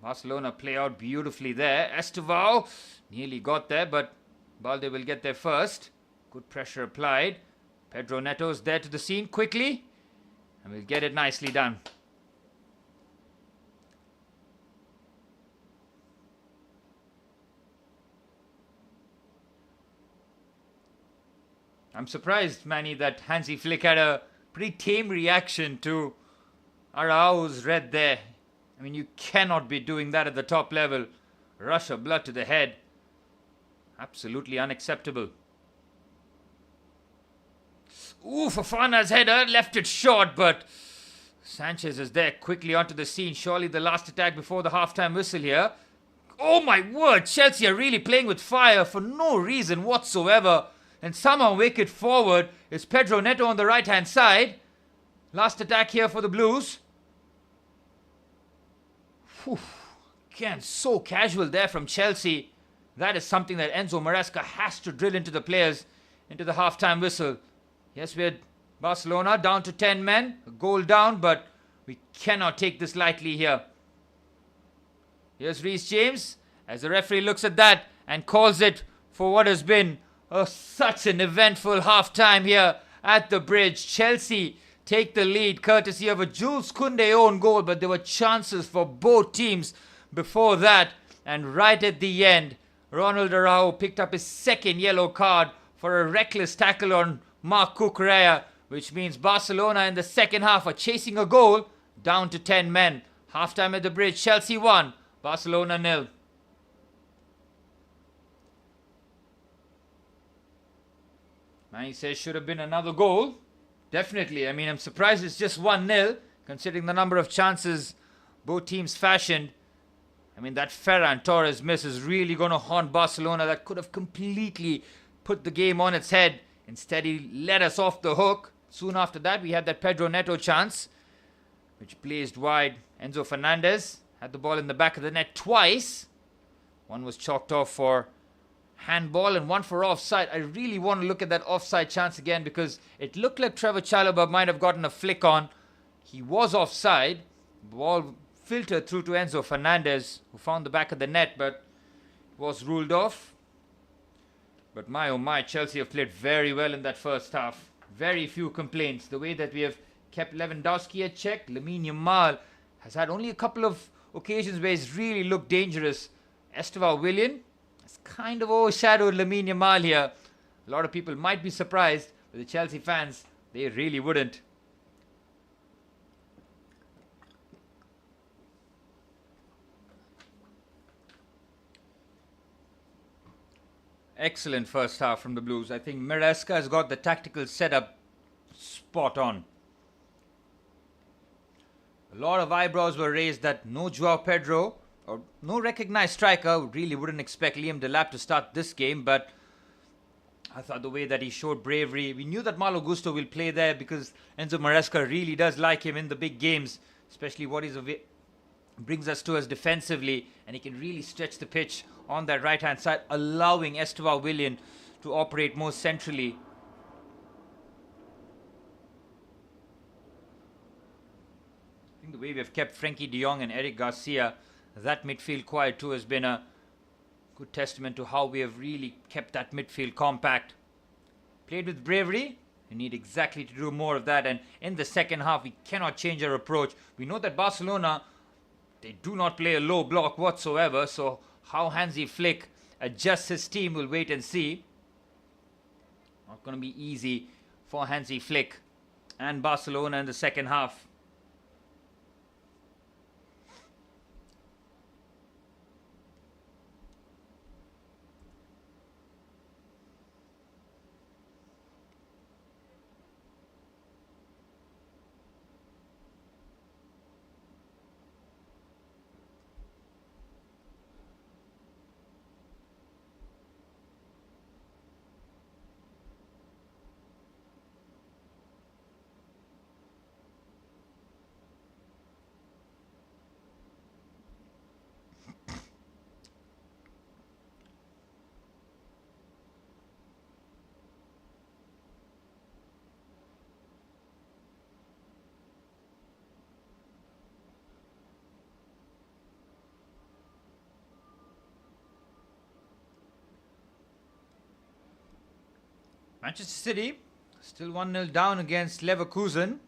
Barcelona play out beautifully there. Estevao nearly got there, but Balde will get there first. Good pressure applied. Pedro Neto's there to the scene quickly. And we'll get it nicely done. I'm surprised, Manny, that Hansi Flick had a pretty tame reaction to Araujo's red there. I mean, you cannot be doing that at the top level. Rush of blood to the head. Absolutely unacceptable. Ooh, Fofana's header left it short, but Sanchez is there quickly onto the scene. Surely the last attack before the halftime whistle here. Oh my word, Chelsea are really playing with fire for no reason whatsoever. And somehow make it forward. It's Pedro Neto on the right hand side. Last attack here for the Blues. Whew. Again, so casual there from Chelsea. That is something that Enzo Maresca has to drill into the players into the halftime whistle. Yes, we had Barcelona down to 10 men. A goal down, but we cannot take this lightly here. Here's Reece James as the referee looks at that and calls it for what has been such an eventful half-time here at the Bridge. Chelsea take the lead courtesy of a Jules Koundé own goal, but there were chances for both teams before that. And right at the end, Ronald Araujo picked up his second yellow card for a reckless tackle on Marc Cucurella, which means Barcelona in the second half are chasing a goal down to 10 men. Half-time at the Bridge, Chelsea 1, Barcelona 0. He says should have been another goal. Definitely. I mean, I'm surprised it's just 1-0 considering the number of chances both teams fashioned. I mean, that Ferran Torres miss is really going to haunt Barcelona. That could have completely put the game on its head. Instead, he let us off the hook. Soon after that, we had that Pedro Neto chance, which blazed wide. Enzo Fernandez had the ball in the back of the net twice. One was chalked off for handball and one for offside. I really want to look at that offside chance again because it looked like Trevor Chalobah might have gotten a flick on. He was offside. The ball filtered through to Enzo Fernandez, who found the back of the net, but was ruled off. But my oh my, Chelsea have played very well in that first half. Very few complaints. The way that we have kept Lewandowski at check. Lamine Yamal has had only a couple of occasions where he's really looked dangerous. Estevao Willian has kind of overshadowed Lamine Yamal here. A lot of people might be surprised, but the Chelsea fans, they really wouldn't. Excellent first half from the Blues. I think Maresca has got the tactical setup spot on. A lot of eyebrows were raised that no Joao Pedro or no recognized striker. Really wouldn't expect Liam Delap to start this game, but I thought the way that he showed bravery. We knew that Malo Gusto will play there because Enzo Maresca really does like him in the big games, especially what he's brings us to us defensively, and he can really stretch the pitch on that right hand side, allowing Estevao Willian to operate more centrally. I think the way we have kept Frenkie de Jong and Eric Garcia, that midfield quiet too, has been a good testament to how we have really kept that midfield compact. Played with bravery. We need exactly to do more of that, and in the second half we cannot change our approach. We know that Barcelona, they do not play a low block whatsoever, so how Hansi Flick adjusts his team, we'll wait and see. Not going to be easy for Hansi Flick and Barcelona in the second half. Manchester City still 1-0 down against Leverkusen.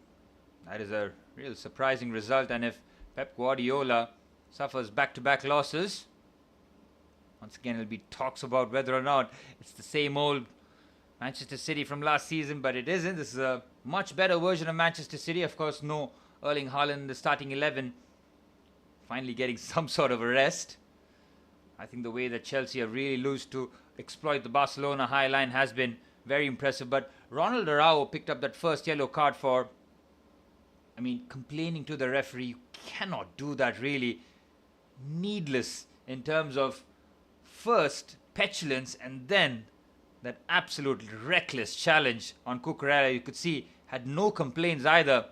That is a real surprising result, and if Pep Guardiola suffers back-to-back losses, once again it'll be talks about whether or not it's the same old Manchester City from last season, but it isn't. This is a much better version of Manchester City. Of course, no Erling Haaland in the starting 11, finally getting some sort of a rest. I think the way that Chelsea have really loosed to exploit the Barcelona high line has been very impressive. But Ronald Araujo picked up that first yellow card for, complaining to the referee. You cannot do that, really. Needless in terms of first petulance and then that absolute reckless challenge on Cucurella. You could see had no complaints either.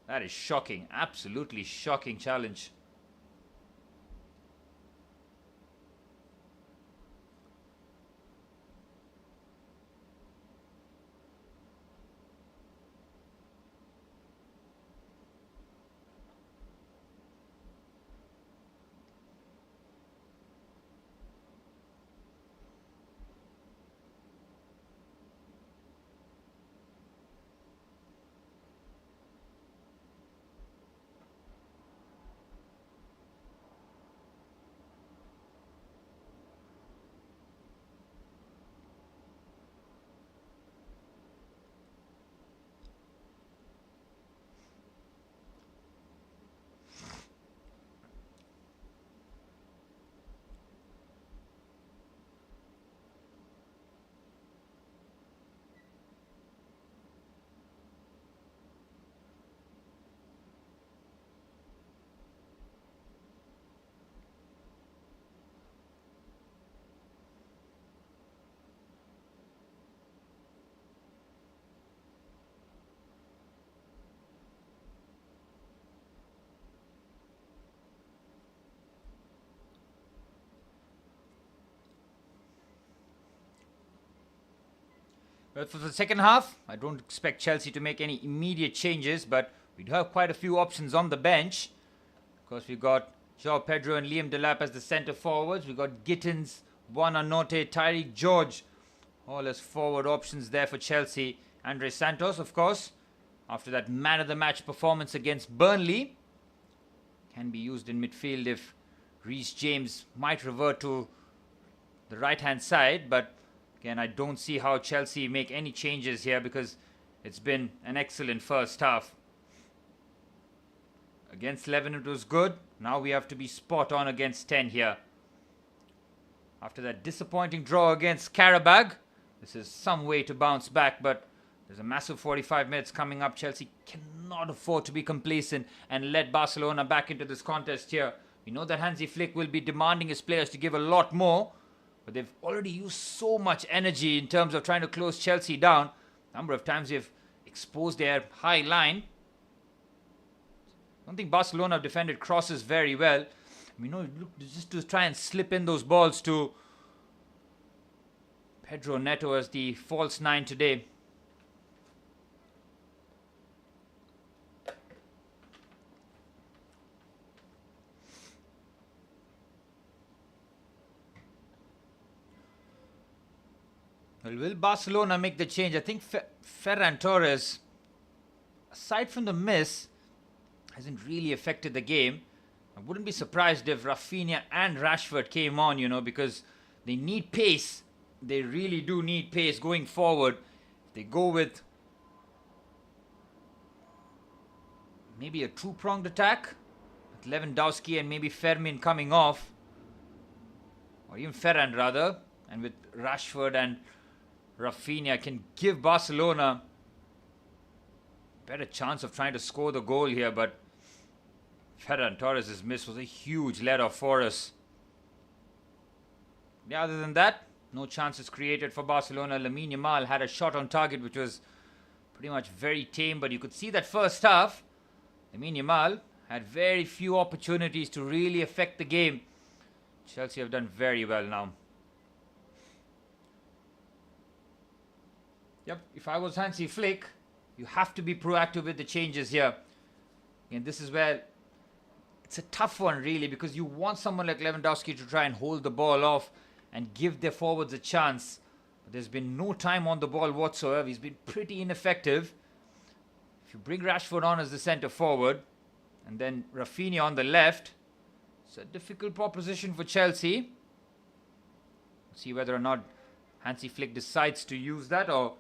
That is shocking. Absolutely shocking challenge. But for the second half, I don't expect Chelsea to make any immediate changes, but we do have quite a few options on the bench. Of course, we've got João Pedro and Liam Delap as the centre forwards. We've got Gittins, Juan Anote, Tyreek George, all as forward options there for Chelsea. Andre Santos, of course, after that man-of-the-match performance against Burnley, can be used in midfield if Reece James might revert to the right-hand side, but again, I don't see how Chelsea make any changes here because it's been an excellent first half. Against 11 it was good. Now we have to be spot on against 10 here. After that disappointing draw against Karabag, this is some way to bounce back, but there's a massive 45 minutes coming up. Chelsea cannot afford to be complacent and let Barcelona back into this contest here. We know that Hansi Flick will be demanding his players to give a lot more, but they've already used so much energy in terms of trying to close Chelsea down. A number of times they've exposed their high line. I don't think Barcelona have defended crosses very well. Just to try and slip in those balls to Pedro Neto as the false 9 today. Well, will Barcelona make the change? I think Ferran Torres, aside from the miss, hasn't really affected the game. I wouldn't be surprised if Rafinha and Rashford came on, because they need pace. They really do need pace going forward. If they go with maybe a two-pronged attack, with Lewandowski and maybe Fermin coming off, or even Ferran rather, and with Rashford and Rafinha, can give Barcelona a better chance of trying to score the goal here, but Ferran Torres' miss was a huge let-off for us. Yeah, other than that, no chances created for Barcelona. Lamine Yamal had a shot on target which was pretty much very tame, but you could see that first half, Lamine Yamal had very few opportunities to really affect the game. Chelsea have done very well now. Yep, if I was Hansi Flick, you have to be proactive with the changes here. And this is where it's a tough one really, because you want someone like Lewandowski to try and hold the ball off and give their forwards a chance. But there's been no time on the ball whatsoever. He's been pretty ineffective. If you bring Rashford on as the centre forward and then Rafinha on the left, it's a difficult proposition for Chelsea. See whether or not Hansi Flick decides to use that or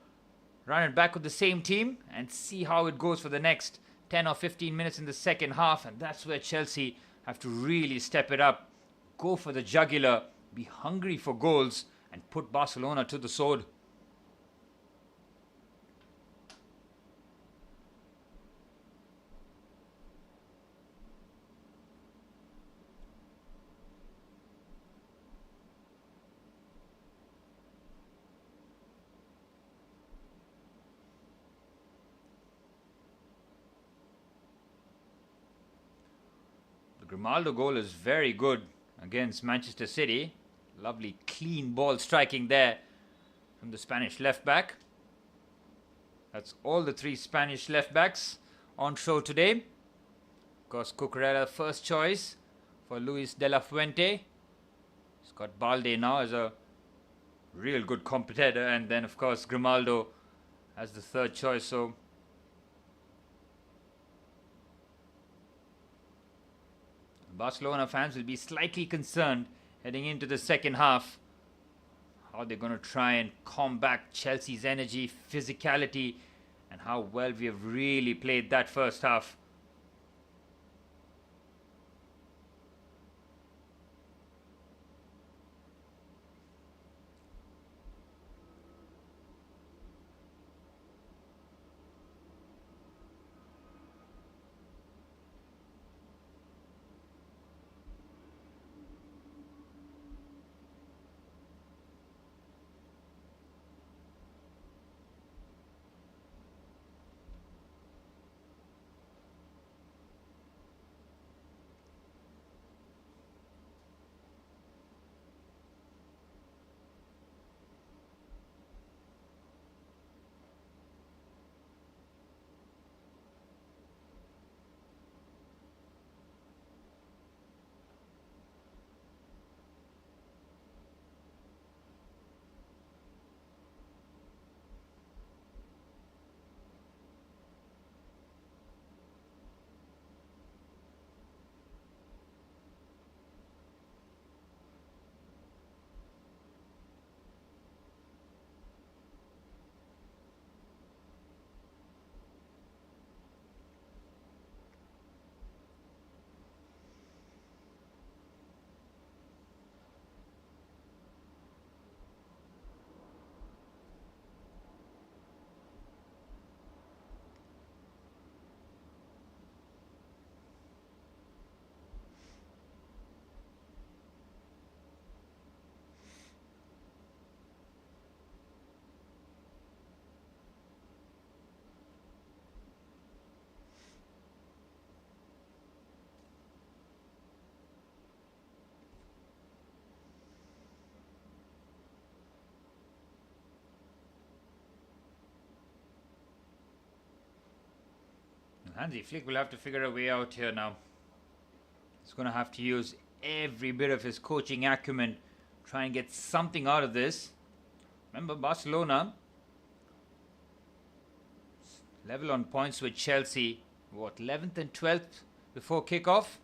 run it back with the same team and see how it goes for the next 10 or 15 minutes in the second half. And that's where Chelsea have to really step it up, go for the jugular, be hungry for goals and put Barcelona to the sword. The Grimaldo goal is very good against Manchester City. Lovely clean ball striking there from the Spanish left back. That's all the three Spanish left backs on show today. Of course, Cucurella first choice for Luis de la Fuente. He's got Balde now as a real good competitor, and then of course Grimaldo as the third choice. So Barcelona fans will be slightly concerned heading into the second half. How they're going to try and combat Chelsea's energy, physicality, and how well we have really played that first half. Hansi Flick will have to figure a way out here now. He's going to have to use every bit of his coaching acumen, try and get something out of this. Remember, Barcelona level on points with Chelsea. 11th and 12th before kickoff.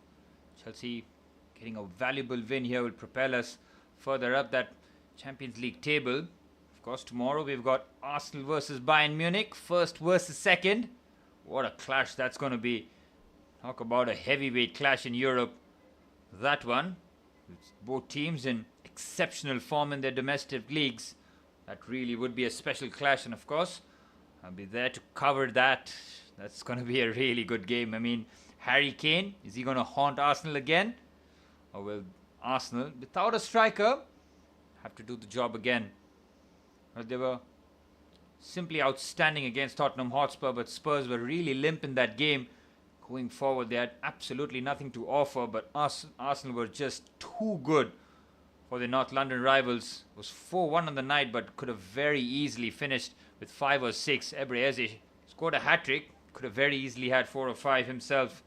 Chelsea getting a valuable win here will propel us further up that Champions League table. Of course, tomorrow we've got Arsenal versus Bayern Munich, first versus second. What a clash that's going to be. Talk about a heavyweight clash in Europe. That one, with both teams in exceptional form in their domestic leagues. That really would be a special clash, and of course, I'll be there to cover that. That's going to be a really good game. I mean, Harry Kane, is he going to haunt Arsenal again? Or will Arsenal, without a striker, have to do the job again? Well, they were simply outstanding against Tottenham Hotspur, but Spurs were really limp in that game. Going forward, they had absolutely nothing to offer, but Arsenal were just too good for the North London rivals. It was 4-1 on the night, but could have very easily finished with 5 or 6. Ebre Eze scored a hat-trick, could have very easily had 4 or 5 himself.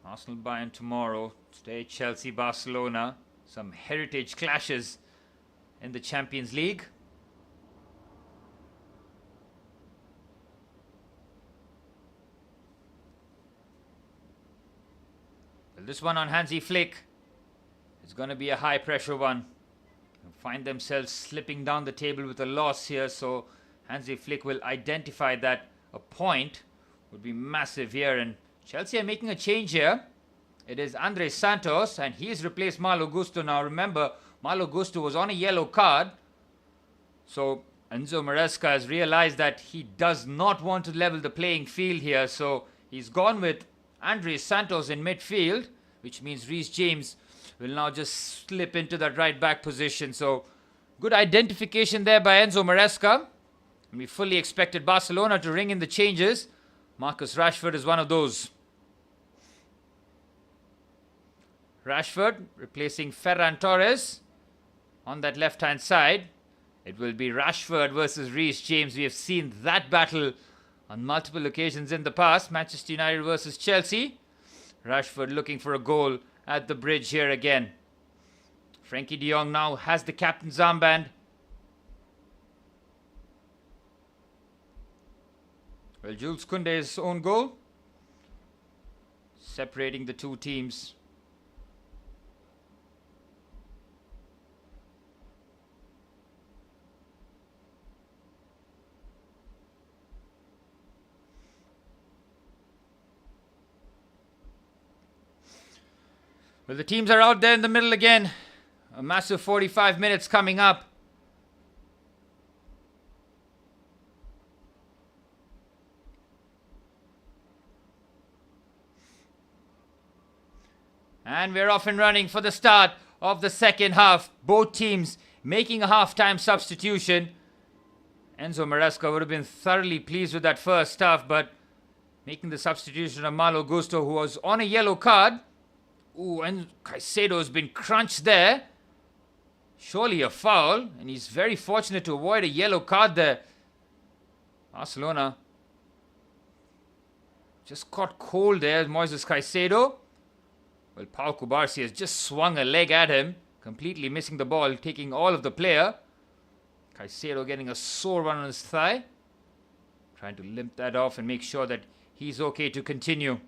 Arsenal Bayern tomorrow. Today Chelsea Barcelona. Some heritage clashes in the Champions League. Well, this one on Hansi Flick is going to be a high pressure one. They'll find themselves slipping down the table with a loss here, so Hansi Flick will identify that a point would be massive here, and Chelsea are making a change here. It is Andres Santos, and he's replaced Malo Gusto. Now remember, Malo Gusto was on a yellow card. So Enzo Maresca has realized that he does not want to level the playing field here. So he's gone with Andres Santos in midfield, which means Reece James will now just slip into that right back position. So good identification there by Enzo Maresca. And we fully expected Barcelona to ring in the changes. Marcus Rashford is one of those. Rashford replacing Ferran Torres on that left-hand side. It will be Rashford versus Reece James. We have seen that battle on multiple occasions in the past. Manchester United versus Chelsea. Rashford looking for a goal at the bridge here again. Frankie de Jong now has the captain's armband. Well, Jules Koundé's own goal, separating the two teams. Well, the teams are out there in the middle again. A massive 45 minutes coming up. And we're off and running for the start of the second half. Both teams making a half-time substitution. Enzo Maresca would have been thoroughly pleased with that first half, but making the substitution of Malo Gusto, who was on a yellow card. Ooh, and Caicedo has been crunched there. Surely a foul, and he's very fortunate to avoid a yellow card there. Barcelona just caught cold there, Moises Caicedo. Well, Pau Cubarsí has just swung a leg at him, completely missing the ball, taking all of the player. Caicedo getting a sore one on his thigh. Trying to limp that off and make sure that he's okay to continue.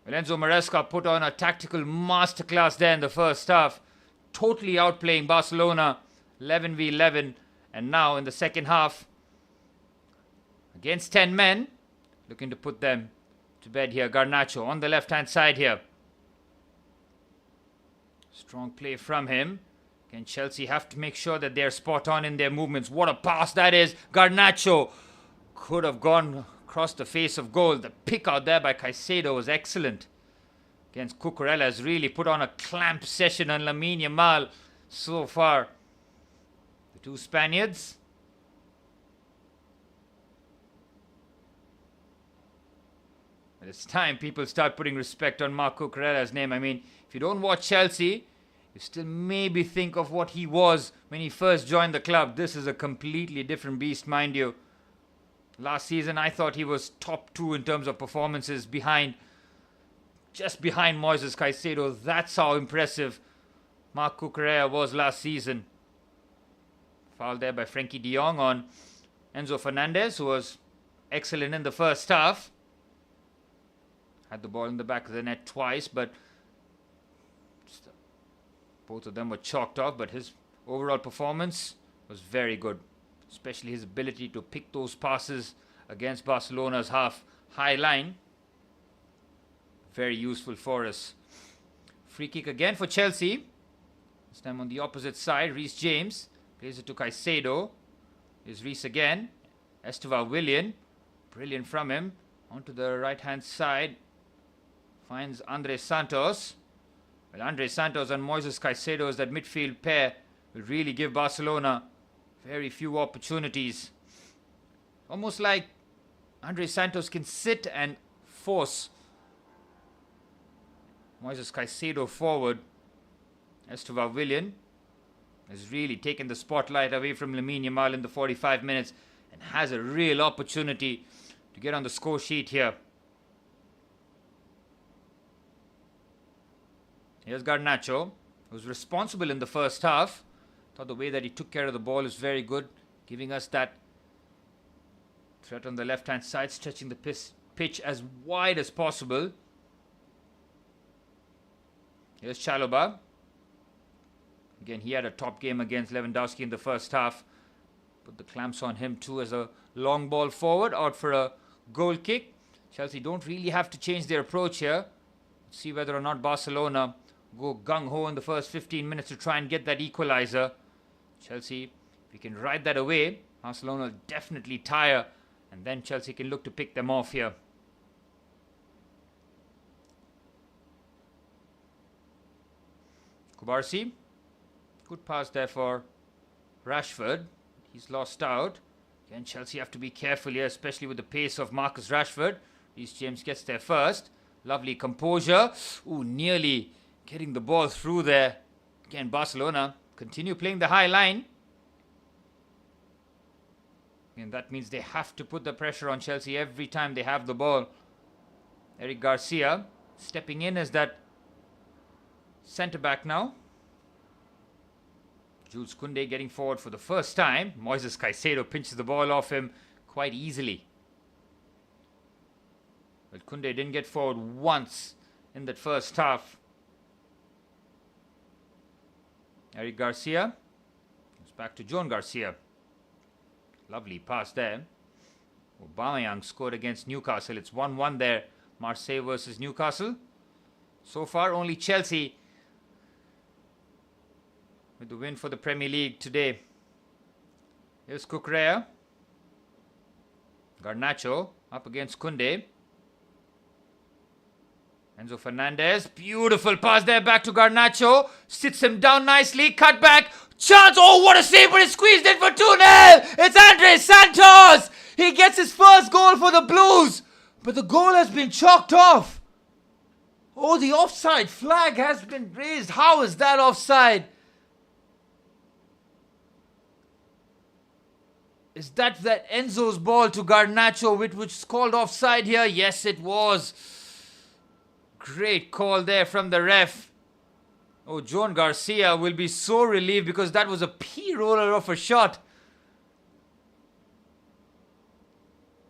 Well, Enzo Maresca put on a tactical masterclass there in the first half. Totally outplaying Barcelona 11v11. And now in the second half, against 10 men, looking to put them to bed here. Garnacho on the left-hand side here. Strong play from him. Can Chelsea have to make sure that they're spot on in their movements. What a pass that is. Garnacho could have gone across the face of goal. The pick out there by Caicedo was excellent. Against Cucurella has really put on a clamp session on Lamine Yamal so far. The two Spaniards. But it's time people start putting respect on Marc Cucurella's name. I mean, if you don't watch Chelsea, you still maybe think of what he was when he first joined the club. This is a completely different beast, mind you. Last season, I thought he was top 2 in terms of performances, just behind Moises Caicedo. That's how impressive Marc Cucurella was last season. Foul there by Frankie de Jong on Enzo Fernandez, who was excellent in the first half. Had the ball in the back of the net twice, but both of them were chalked off. But his overall performance was very good, especially his ability to pick those passes against Barcelona's half-high line. Very useful for us. Free kick again for Chelsea. This time on the opposite side, Reece James plays it to Caicedo. Here's Reece again. Esteval Willian. Brilliant from him. Onto the right-hand side. Finds Andres Santos. Well, Andres Santos and Moises Caicedo as that midfield pair will really give Barcelona very few opportunities. Almost like Andres Santos can sit and force Moises Caicedo forward. Esteval Willian has really taken the spotlight away from Lamine Yamal in the 45 minutes and has a real opportunity to get on the score sheet here. Here's Garnacho, who's responsible in the first half. Thought the way that he took care of the ball is very good, giving us that threat on the left-hand side, stretching the pitch as wide as possible. Here's Chalobah. Again, he had a top game against Lewandowski in the first half. Put the clamps on him too as a long ball forward, out for a goal kick. Chelsea don't really have to change their approach here. Let's see whether or not Barcelona go gung-ho in the first 15 minutes to try and get that equalizer. Chelsea, if we can ride that away, Barcelona will definitely tire, and then Chelsea can look to pick them off here. Kubarsi, good pass there for Rashford. He's lost out. Again, Chelsea have to be careful here, especially with the pace of Marcus Rashford. Reece James gets there first. Lovely composure. Ooh, nearly getting the ball through there. Again, Barcelona continue playing the high line. And that means they have to put the pressure on Chelsea every time they have the ball. Eric Garcia stepping in as that centre-back now. Jules Koundé getting forward for the first time. Moises Caicedo pinches the ball off him quite easily. But Koundé didn't get forward once in that first half. Eric Garcia. It's back to John Garcia. Lovely pass there. Aubameyang scored against Newcastle. It's 1-1 there. Marseille versus Newcastle. So far, only Chelsea with the win for the Premier League today. Here's Cucurella. Garnacho up against Koundé. Enzo Fernandez. Beautiful pass there back to Garnacho. Sits him down nicely. Cut back. Chance. Oh, what a save, but it's squeezed in for 2-0. It's Andres Santos. He gets his first goal for the Blues. But the goal has been chalked off. Oh, the offside flag has been raised. How is that offside? Is that Enzo's ball to Garnacho which was called offside here? Yes, it was. Great call there from the ref. Oh, John Garcia will be so relieved because that was a p-roller of a shot.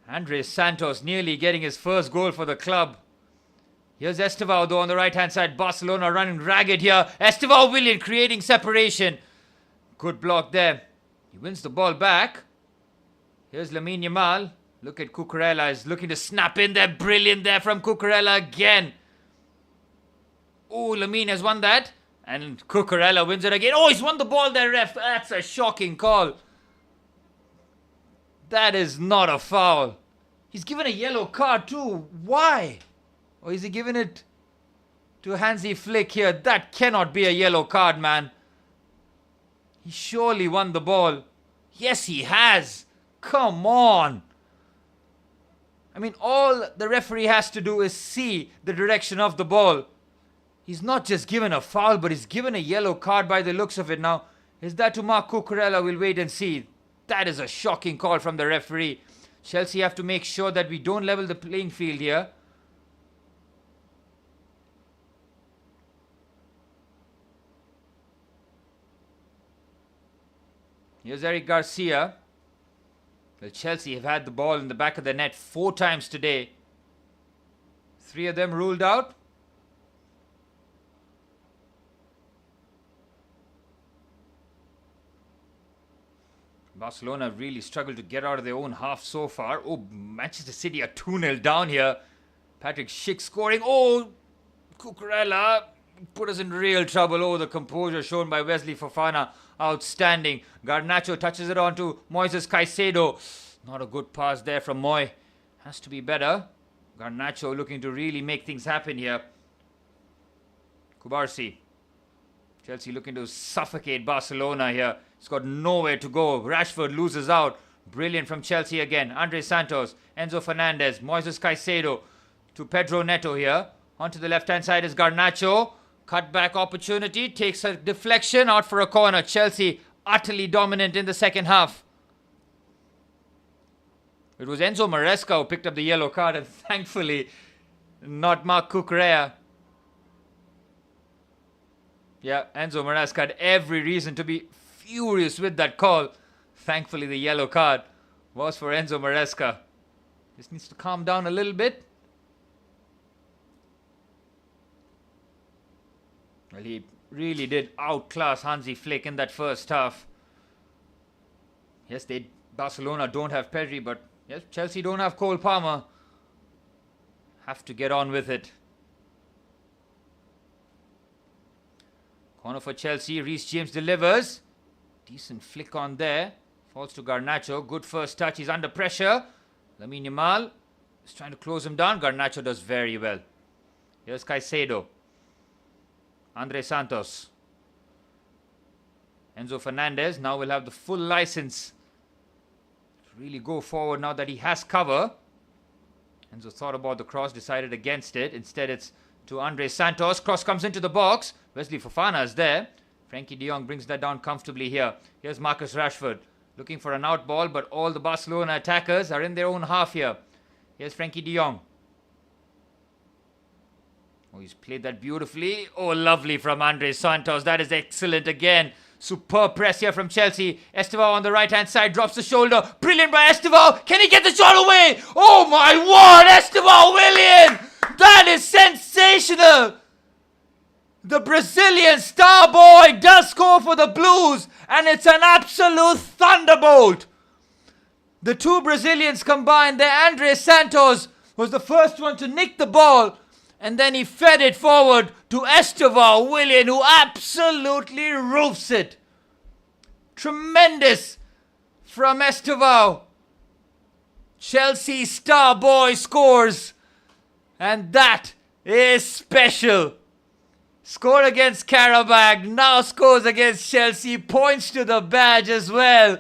Andres Santos nearly getting his first goal for the club. Here's Esteval though on the right hand side. Barcelona running ragged here. Esteval Willian creating separation. Good block there. He wins the ball back. Here's Lamine Yamal. Look at Cucurella. Is looking to snap in there. Brilliant there from Cucurella again. Oh, Lamine has won that. And Cucurella wins it again. Oh, he's won the ball there, ref. That's a shocking call. That is not a foul. He's given a yellow card too. Why? Or is he giving it to Hansi Flick here? That cannot be a yellow card, man. He surely won the ball. Yes, he has. Come on. I mean, all the referee has to do is see the direction of the ball. He's not just given a foul, but he's given a yellow card by the looks of it now. Is that to Marc Cucurella? We'll wait and see. That is a shocking call from the referee. Chelsea have to make sure that we don't level the playing field here. Here's Eric Garcia. Well, Chelsea have had the ball in the back of the net 4 times today. 3 of them ruled out. Barcelona really struggled to get out of their own half so far. Oh, Manchester City are 2-0 down here. Patrick Schick scoring. Oh, Cucurella put us in real trouble. Oh, the composure shown by Wesley Fofana. Outstanding. Garnacho touches it on to Moises Caicedo. Not a good pass there from Moy. Has to be better. Garnacho looking to really make things happen here. Kubarsi. Chelsea looking to suffocate Barcelona here. It's got nowhere to go. Rashford loses out. Brilliant from Chelsea again. Andre Santos, Enzo Fernandez, Moises Caicedo to Pedro Neto here. Onto the left-hand side is Garnacho. Cut-back opportunity. Takes a deflection out for a corner. Chelsea utterly dominant in the second half. It was Enzo Maresca who picked up the yellow card, and thankfully not Marc Cucurella. Yeah, Enzo Maresca had every reason to be furious with that call. Thankfully, the yellow card was for Enzo Maresca. Just needs to calm down a little bit. Well, he really did outclass Hansi Flick in that first half. Yes, Barcelona don't have Pedri, but yes, Chelsea don't have Cole Palmer. Have to get on with it. Corner for Chelsea. Reece James delivers. Decent flick on there. Falls to Garnacho. Good first touch. He's under pressure. Lamine Yamal is trying to close him down. Garnacho does very well. Here's Caicedo. Andre Santos. Enzo Fernandez now will have the full license to really go forward now that he has cover. Enzo thought about the cross, decided against it. Instead, it's to Andre Santos. Cross comes into the box. Wesley Fofana is there. Frankie de Jong brings that down comfortably here. Here's Marcus Rashford looking for an out ball, but all the Barcelona attackers are in their own half here. Here's Frankie de Jong. Oh, he's played that beautifully. Oh, lovely from Andre Santos. That is excellent again. Superb press here from Chelsea. Estevao on the right-hand side drops the shoulder. Brilliant by Estevao. Can he get the shot away? Oh my word, Estevao Willian! That is sensational. The Brazilian star boy does score for the Blues, and it's an absolute thunderbolt. The two Brazilians combined there. Andre Santos was the first one to nick the ball, and then he fed it forward to Estevao Willian, who absolutely roofs it. Tremendous from Estevao. Chelsea star boy scores, and that is special. Score against Karabakh, now scores against Chelsea, points to the badge as well.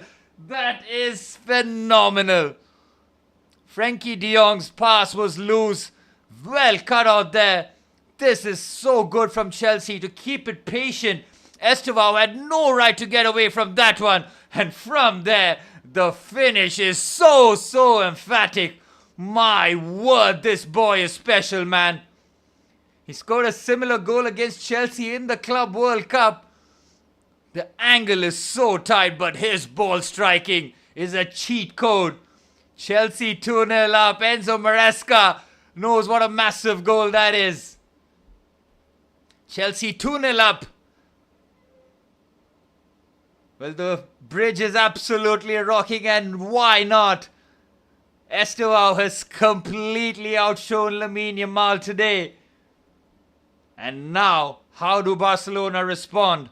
That is phenomenal. Frankie de Jong's pass was loose. Well cut out there. This is so good from Chelsea to keep it patient. Estevao had no right to get away from that one. And from there, the finish is so emphatic. My word, this boy is special, man. He scored a similar goal against Chelsea in the Club World Cup. The angle is so tight, but his ball striking is a cheat code. Chelsea 2-0 up. Enzo Maresca knows what a massive goal that is. Chelsea 2-0 up. Well, the bridge is absolutely rocking, and why not? Estevao has completely outshone Lamine Yamal today. And now, how do Barcelona respond?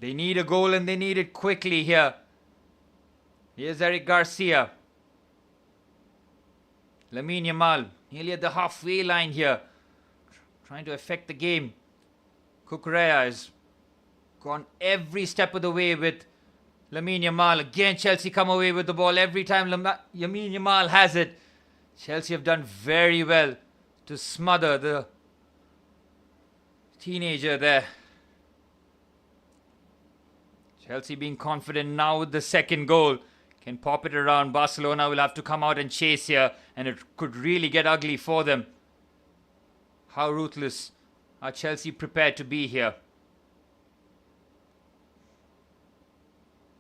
They need a goal, and they need it quickly here. Here's Eric Garcia. Lamine Yamal, nearly at the halfway line here. Trying to affect the game. Cucurella has gone every step of the way with Lamine Yamal. Again, Chelsea come away with the ball every time Lamine Yamal has it. Chelsea have done very well to smother the teenager there. Chelsea being confident now with the second goal. Can pop it around. Barcelona will have to come out and chase here, and it could really get ugly for them. How ruthless are Chelsea prepared to be here?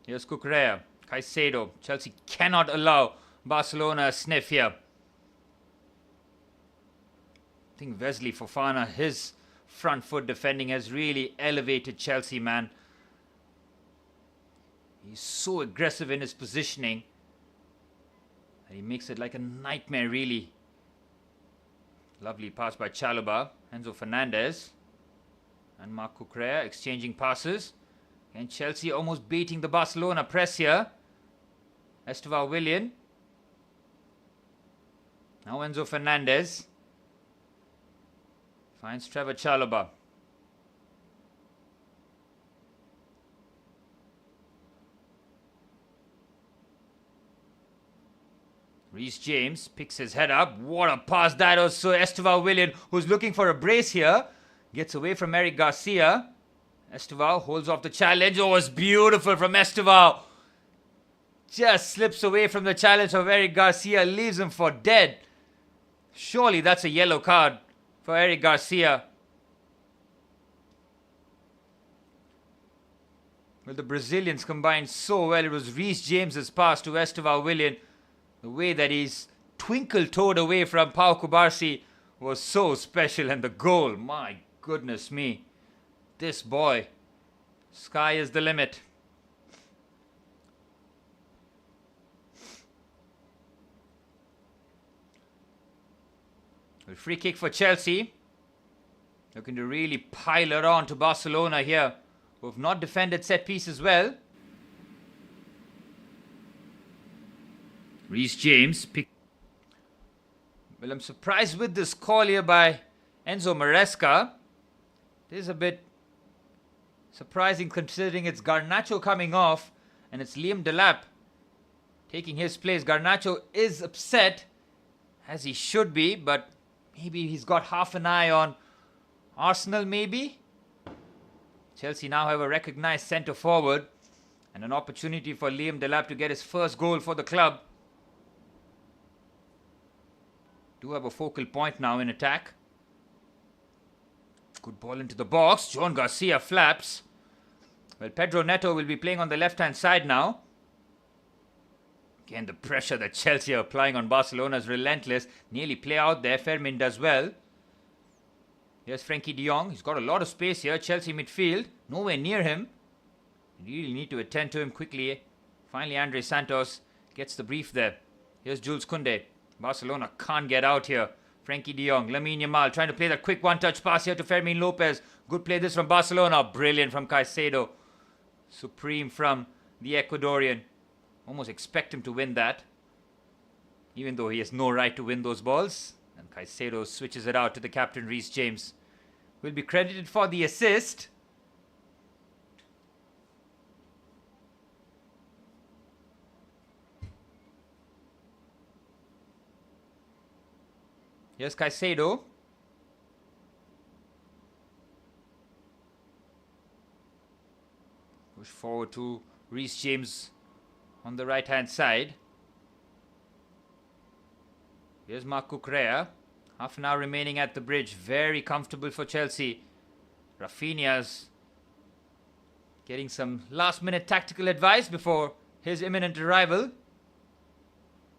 Here's Cucurella. Caicedo. Chelsea cannot allow Barcelona a sniff here. I think Wesley Fofana, his front foot defending has really elevated Chelsea, man. He's so aggressive in his positioning. And he makes it like a nightmare, really. Lovely pass by Chalobah. Enzo Fernandez. And Marc Cucurella exchanging passes. And Chelsea almost beating the Barcelona press here. Esteval Willian. Now Enzo Fernandez. Finds Trevor Chalobah. Reece James picks his head up. What a pass that was. So Esteval Willian, who's looking for a brace here, gets away from Eric Garcia. Esteval holds off the challenge. Oh, it's beautiful from Esteval. Just slips away from the challenge of Eric Garcia, leaves him for dead. Surely that's a yellow card for Eric Garcia. Well, the Brazilians combined so well. It was Reece James's pass to Esteval Willian. The way that he's twinkle-toed away from Pau Cubarsí was so special. And the goal, my goodness me. This boy, sky is the limit. A free kick for Chelsea. Looking to really pile it on to Barcelona here, who have not defended set pieces well. Reece James. Well, I'm surprised with this call here by Enzo Maresca. This is a bit surprising considering it's Garnacho coming off and it's Liam Delap taking his place. Garnacho is upset, as he should be, but maybe he's got half an eye on Arsenal, maybe. Chelsea now have a recognised centre forward and an opportunity for Liam Delap to get his first goal for the club. Do have a focal point now in attack. Good ball into the box. John Garcia flaps. Well, Pedro Neto will be playing on the left-hand side now. Again, the pressure that Chelsea are applying on Barcelona is relentless. Nearly play out there. Fermin does well. Here's Frankie de Jong. He's got a lot of space here. Chelsea midfield. Nowhere near him. You really need to attend to him quickly. Finally, Andre Santos gets the brief there. Here's Jules Koundé. Barcelona can't get out here. Frankie de Jong, Lamine Yamal trying to play that quick one-touch pass here to Fermin Lopez. Good play this from Barcelona. Brilliant from Caicedo. Supreme from the Ecuadorian. Almost expect him to win that, even though he has no right to win those balls. And Caicedo switches it out to the captain, Reece James. Will be credited for the assist. Here's Caicedo. Push forward to Reece James on the right-hand side. Here's Marc Cucurella. Half an hour remaining at the bridge. Very comfortable for Chelsea. Rafinha's getting some last-minute tactical advice before his imminent arrival.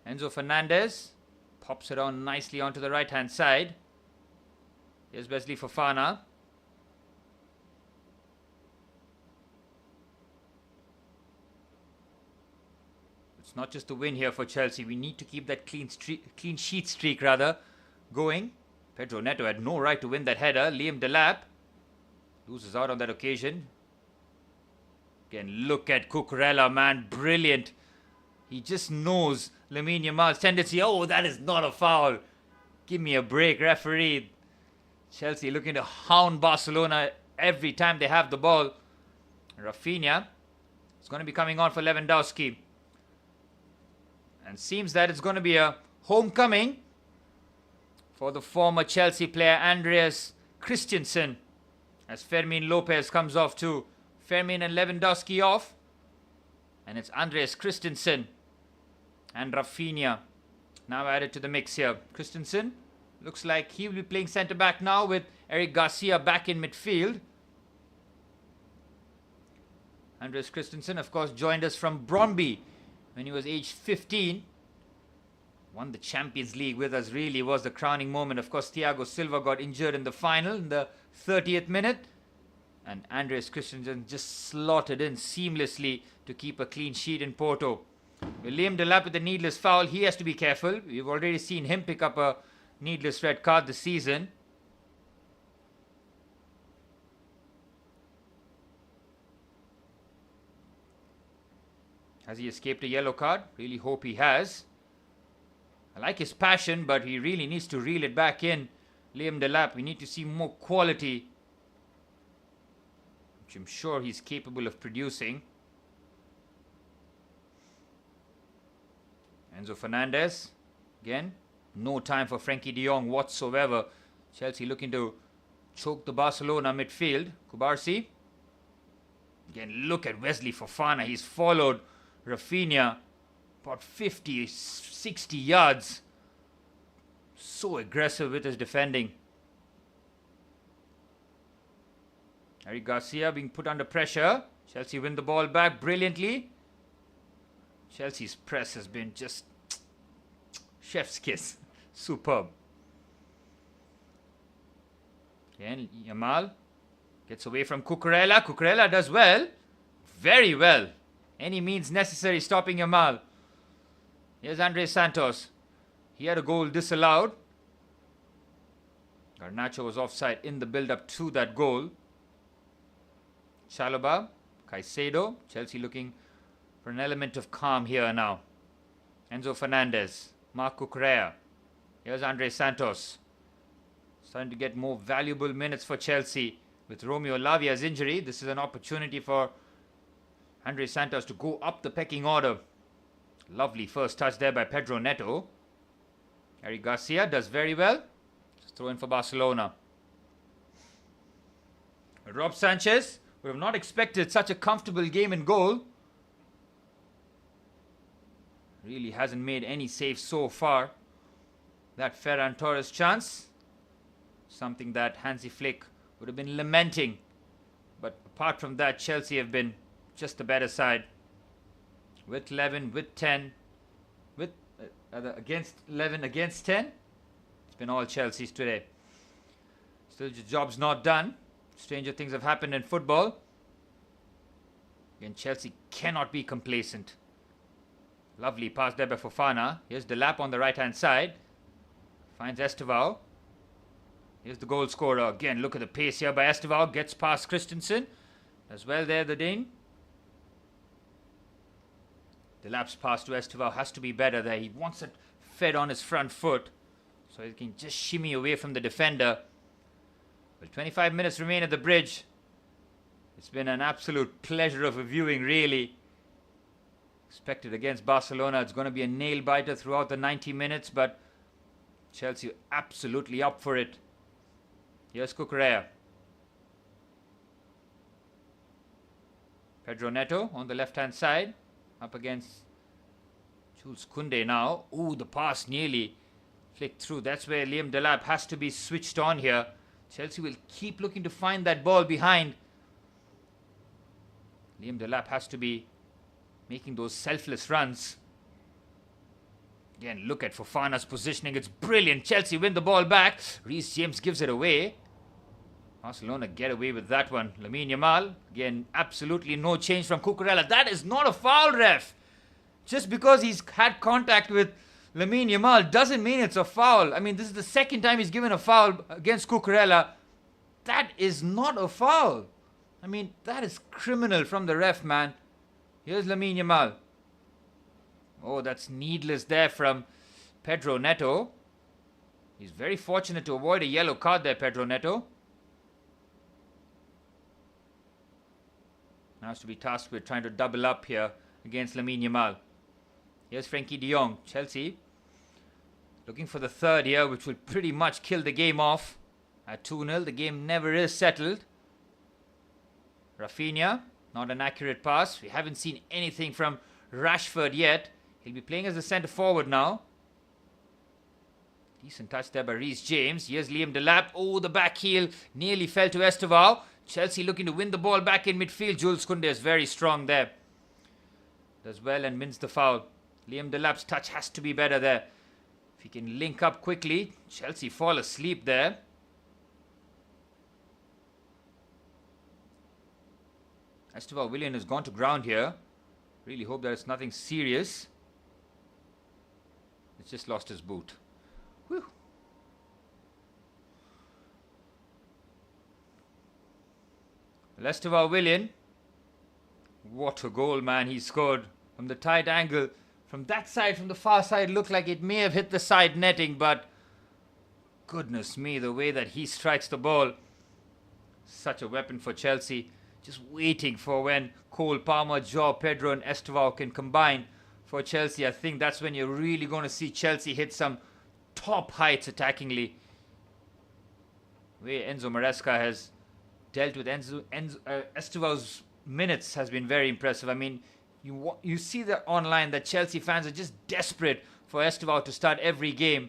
Enzo Fernandez pops it on nicely onto the right-hand side. Here's Wesley Fofana. It's not just a win here for Chelsea. We need to keep that clean sheet streak going. Pedro Neto had no right to win that header. Liam Delap loses out on that occasion. Again, look at Cucurella, man. Brilliant. He just knows Lamine Yamal's tendency. Oh, that is not a foul. Give me a break, referee. Chelsea looking to hound Barcelona every time they have the ball. Rafinha is going to be coming on for Lewandowski. And seems that it's going to be a homecoming for the former Chelsea player Andreas Christensen, as Fermin Lopez comes off too. Fermin and Lewandowski off. And it's Andreas Christensen and Rafinha now added to the mix here. Christensen looks like he will be playing centre back now with Eric Garcia back in midfield. Andreas Christensen, of course, joined us from Brøndby when he was aged 15. Won the Champions League with us, really was the crowning moment. Of course, Thiago Silva got injured in the final in the 30th minute. And Andreas Christensen just slotted in seamlessly to keep a clean sheet in Porto. Liam Delap with a needless foul. He has to be careful. We've already seen him pick up a needless red card this season. Has he escaped a yellow card? Really hope he has. I like his passion, but he really needs to reel it back in. Liam Delap, we need to see more quality, which I'm sure he's capable of producing. Enzo Fernandez, again, no time for Frankie de Jong whatsoever. Chelsea looking to choke the Barcelona midfield. Kubarsi. Again, look at Wesley Fofana. He's followed Rafinha about 50, 60 yards. So aggressive with his defending. Eric Garcia being put under pressure. Chelsea win the ball back brilliantly. Chelsea's press has been just chef's kiss. Superb. Again, Yamal gets away from Cucurella. Cucurella does well. Very well. Any means necessary stopping Yamal. Here's Andre Santos. He had a goal disallowed. Garnacho was offside in the build-up to that goal. Chalobah, Caicedo. Chelsea looking for an element of calm here now. Enzo Fernandez, Marc Cucurella. Here's Andre Santos. Starting to get more valuable minutes for Chelsea. With Romeo Lavia's injury, this is an opportunity for Andre Santos to go up the pecking order. Lovely first touch there by Pedro Neto. Eric Garcia does very well. Just throw in for Barcelona. Rob Sanchez would have not expected such a comfortable game in goal. Really hasn't made any saves so far. That Ferran Torres chance, something that Hansi Flick would have been lamenting. But apart from that, Chelsea have been just the better side. With 11, with 10, with against 11, against 10. It's been all Chelsea's today. Still, the job's not done. Stranger things have happened in football. Again, Chelsea cannot be complacent. Lovely pass there by Fofana. Here's Delap on the right-hand side. Finds Estevao. Here's the goal scorer. Again, look at the pace here by Estevao. Gets past Christensen. As well there, the Dane. Delap's pass to Estevao has to be better there. He wants it fed on his front foot, so he can just shimmy away from the defender. Well, 25 minutes remain at the bridge. It's been an absolute pleasure of a viewing, really. Expected against Barcelona, it's going to be a nail-biter throughout the 90 minutes, but Chelsea absolutely up for it. Here's Cucurella. Pedro Neto on the left-hand side. Up against Jules Koundé now. Ooh, the pass nearly flicked through. That's where Liam Delap has to be switched on here. Chelsea will keep looking to find that ball behind. Liam Delap has to be making those selfless runs. Again, look at Fofana's positioning. It's brilliant. Chelsea win the ball back. Reece James gives it away. Barcelona get away with that one. Lamine Yamal, again, absolutely no change from Cucurella. That is not a foul, ref. Just because he's had contact with Lamine Yamal doesn't mean it's a foul. I mean, this is the second time he's given a foul against Cucurella. That is not a foul. I mean, that is criminal from the ref, man. Here's Lamine Yamal. Oh, that's needless there from Pedro Neto. He's very fortunate to avoid a yellow card there, Pedro Neto. Now has to be tasked with trying to double up here against Lamine Yamal. Here's Frankie de Jong. Chelsea looking for the third here, which will pretty much kill the game off. At 2-0, the game never is settled. Rafinha, not an accurate pass. We haven't seen anything from Rashford yet. He'll be playing as a centre forward now. Decent touch there by Reece James. Here's Liam Delap. Oh, the back heel nearly fell to Estevao. Chelsea looking to win the ball back in midfield. Jules Koundé is very strong there. Does well and wins the foul. Liam Delap's touch has to be better there. If he can link up quickly. Chelsea fall asleep there. Esteval Willian has gone to ground here. Really hope that it's nothing serious. He's just lost his boot. Whew. Esteval Willian. What a goal, man, he scored. From the tight angle. From that side, from the far side, looked like it may have hit the side netting, but goodness me, the way that he strikes the ball. Such a weapon for Chelsea. Just waiting for when Cole, Palmer, Joao Pedro and Esteval can combine for Chelsea. I think that's when you're really going to see Chelsea hit some top heights attackingly. The way Enzo Maresca has dealt with Esteval's minutes has been very impressive. I mean, you see that online that Chelsea fans are just desperate for Esteval to start every game.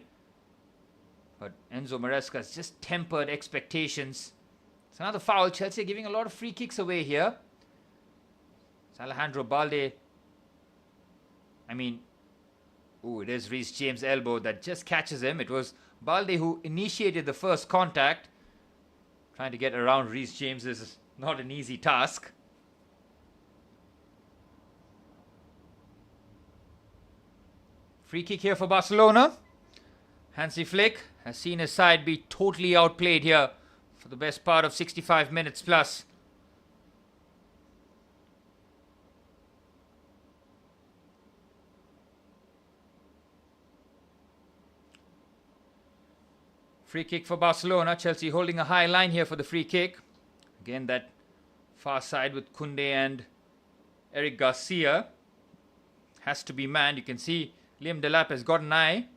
But Enzo Maresca has just tempered expectations. It's another foul. Chelsea are giving a lot of free kicks away here. It's Alejandro Balde. I mean, it is Reece James' elbow that just catches him. It was Balde who initiated the first contact. Trying to get around Reece James is not an easy task. Free kick here for Barcelona. Hansi Flick has seen his side be totally outplayed here for the best part of 65 minutes plus. Free kick for Barcelona. Chelsea holding a high line here for the free kick. Again, that far side with Koundé and Eric Garcia has to be manned. You can see Liam Delap has got an eye.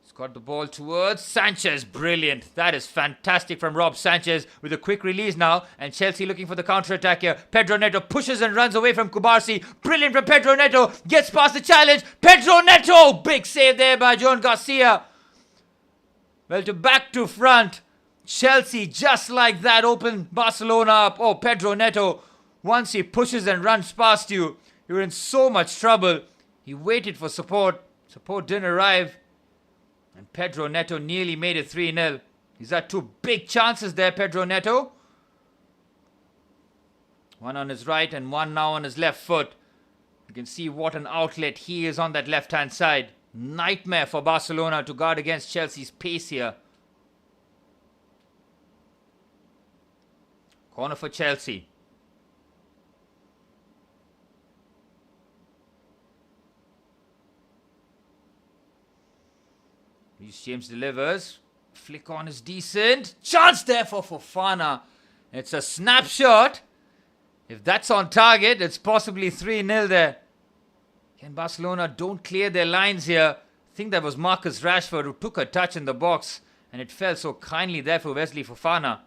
He's got the ball towards Sanchez. Brilliant. That is fantastic from Rob Sanchez with a quick release now. And Chelsea looking for the counter-attack here. Pedro Neto pushes and runs away from Kubarsi. Brilliant from Pedro Neto. Gets past the challenge. Pedro Neto. Big save there by John Garcia. Well, back to front. Chelsea just like that open Barcelona up. Oh, Pedro Neto. Once he pushes and runs past you, you're in so much trouble. He waited for support. Support didn't arrive. And Pedro Neto nearly made it 3-0. He's had two big chances there, Pedro Neto. One on his right and one now on his left foot. You can see what an outlet he is on that left-hand side. Nightmare for Barcelona to guard against Chelsea's pace here. Corner for Chelsea. Reece James delivers. Flick on is decent. Chance there for Fofana. It's a snapshot. If that's on target, it's possibly 3-0 there. Can Barcelona don't clear their lines here? I think that was Marcus Rashford who took a touch in the box. And it fell so kindly there for Wesley Fofana.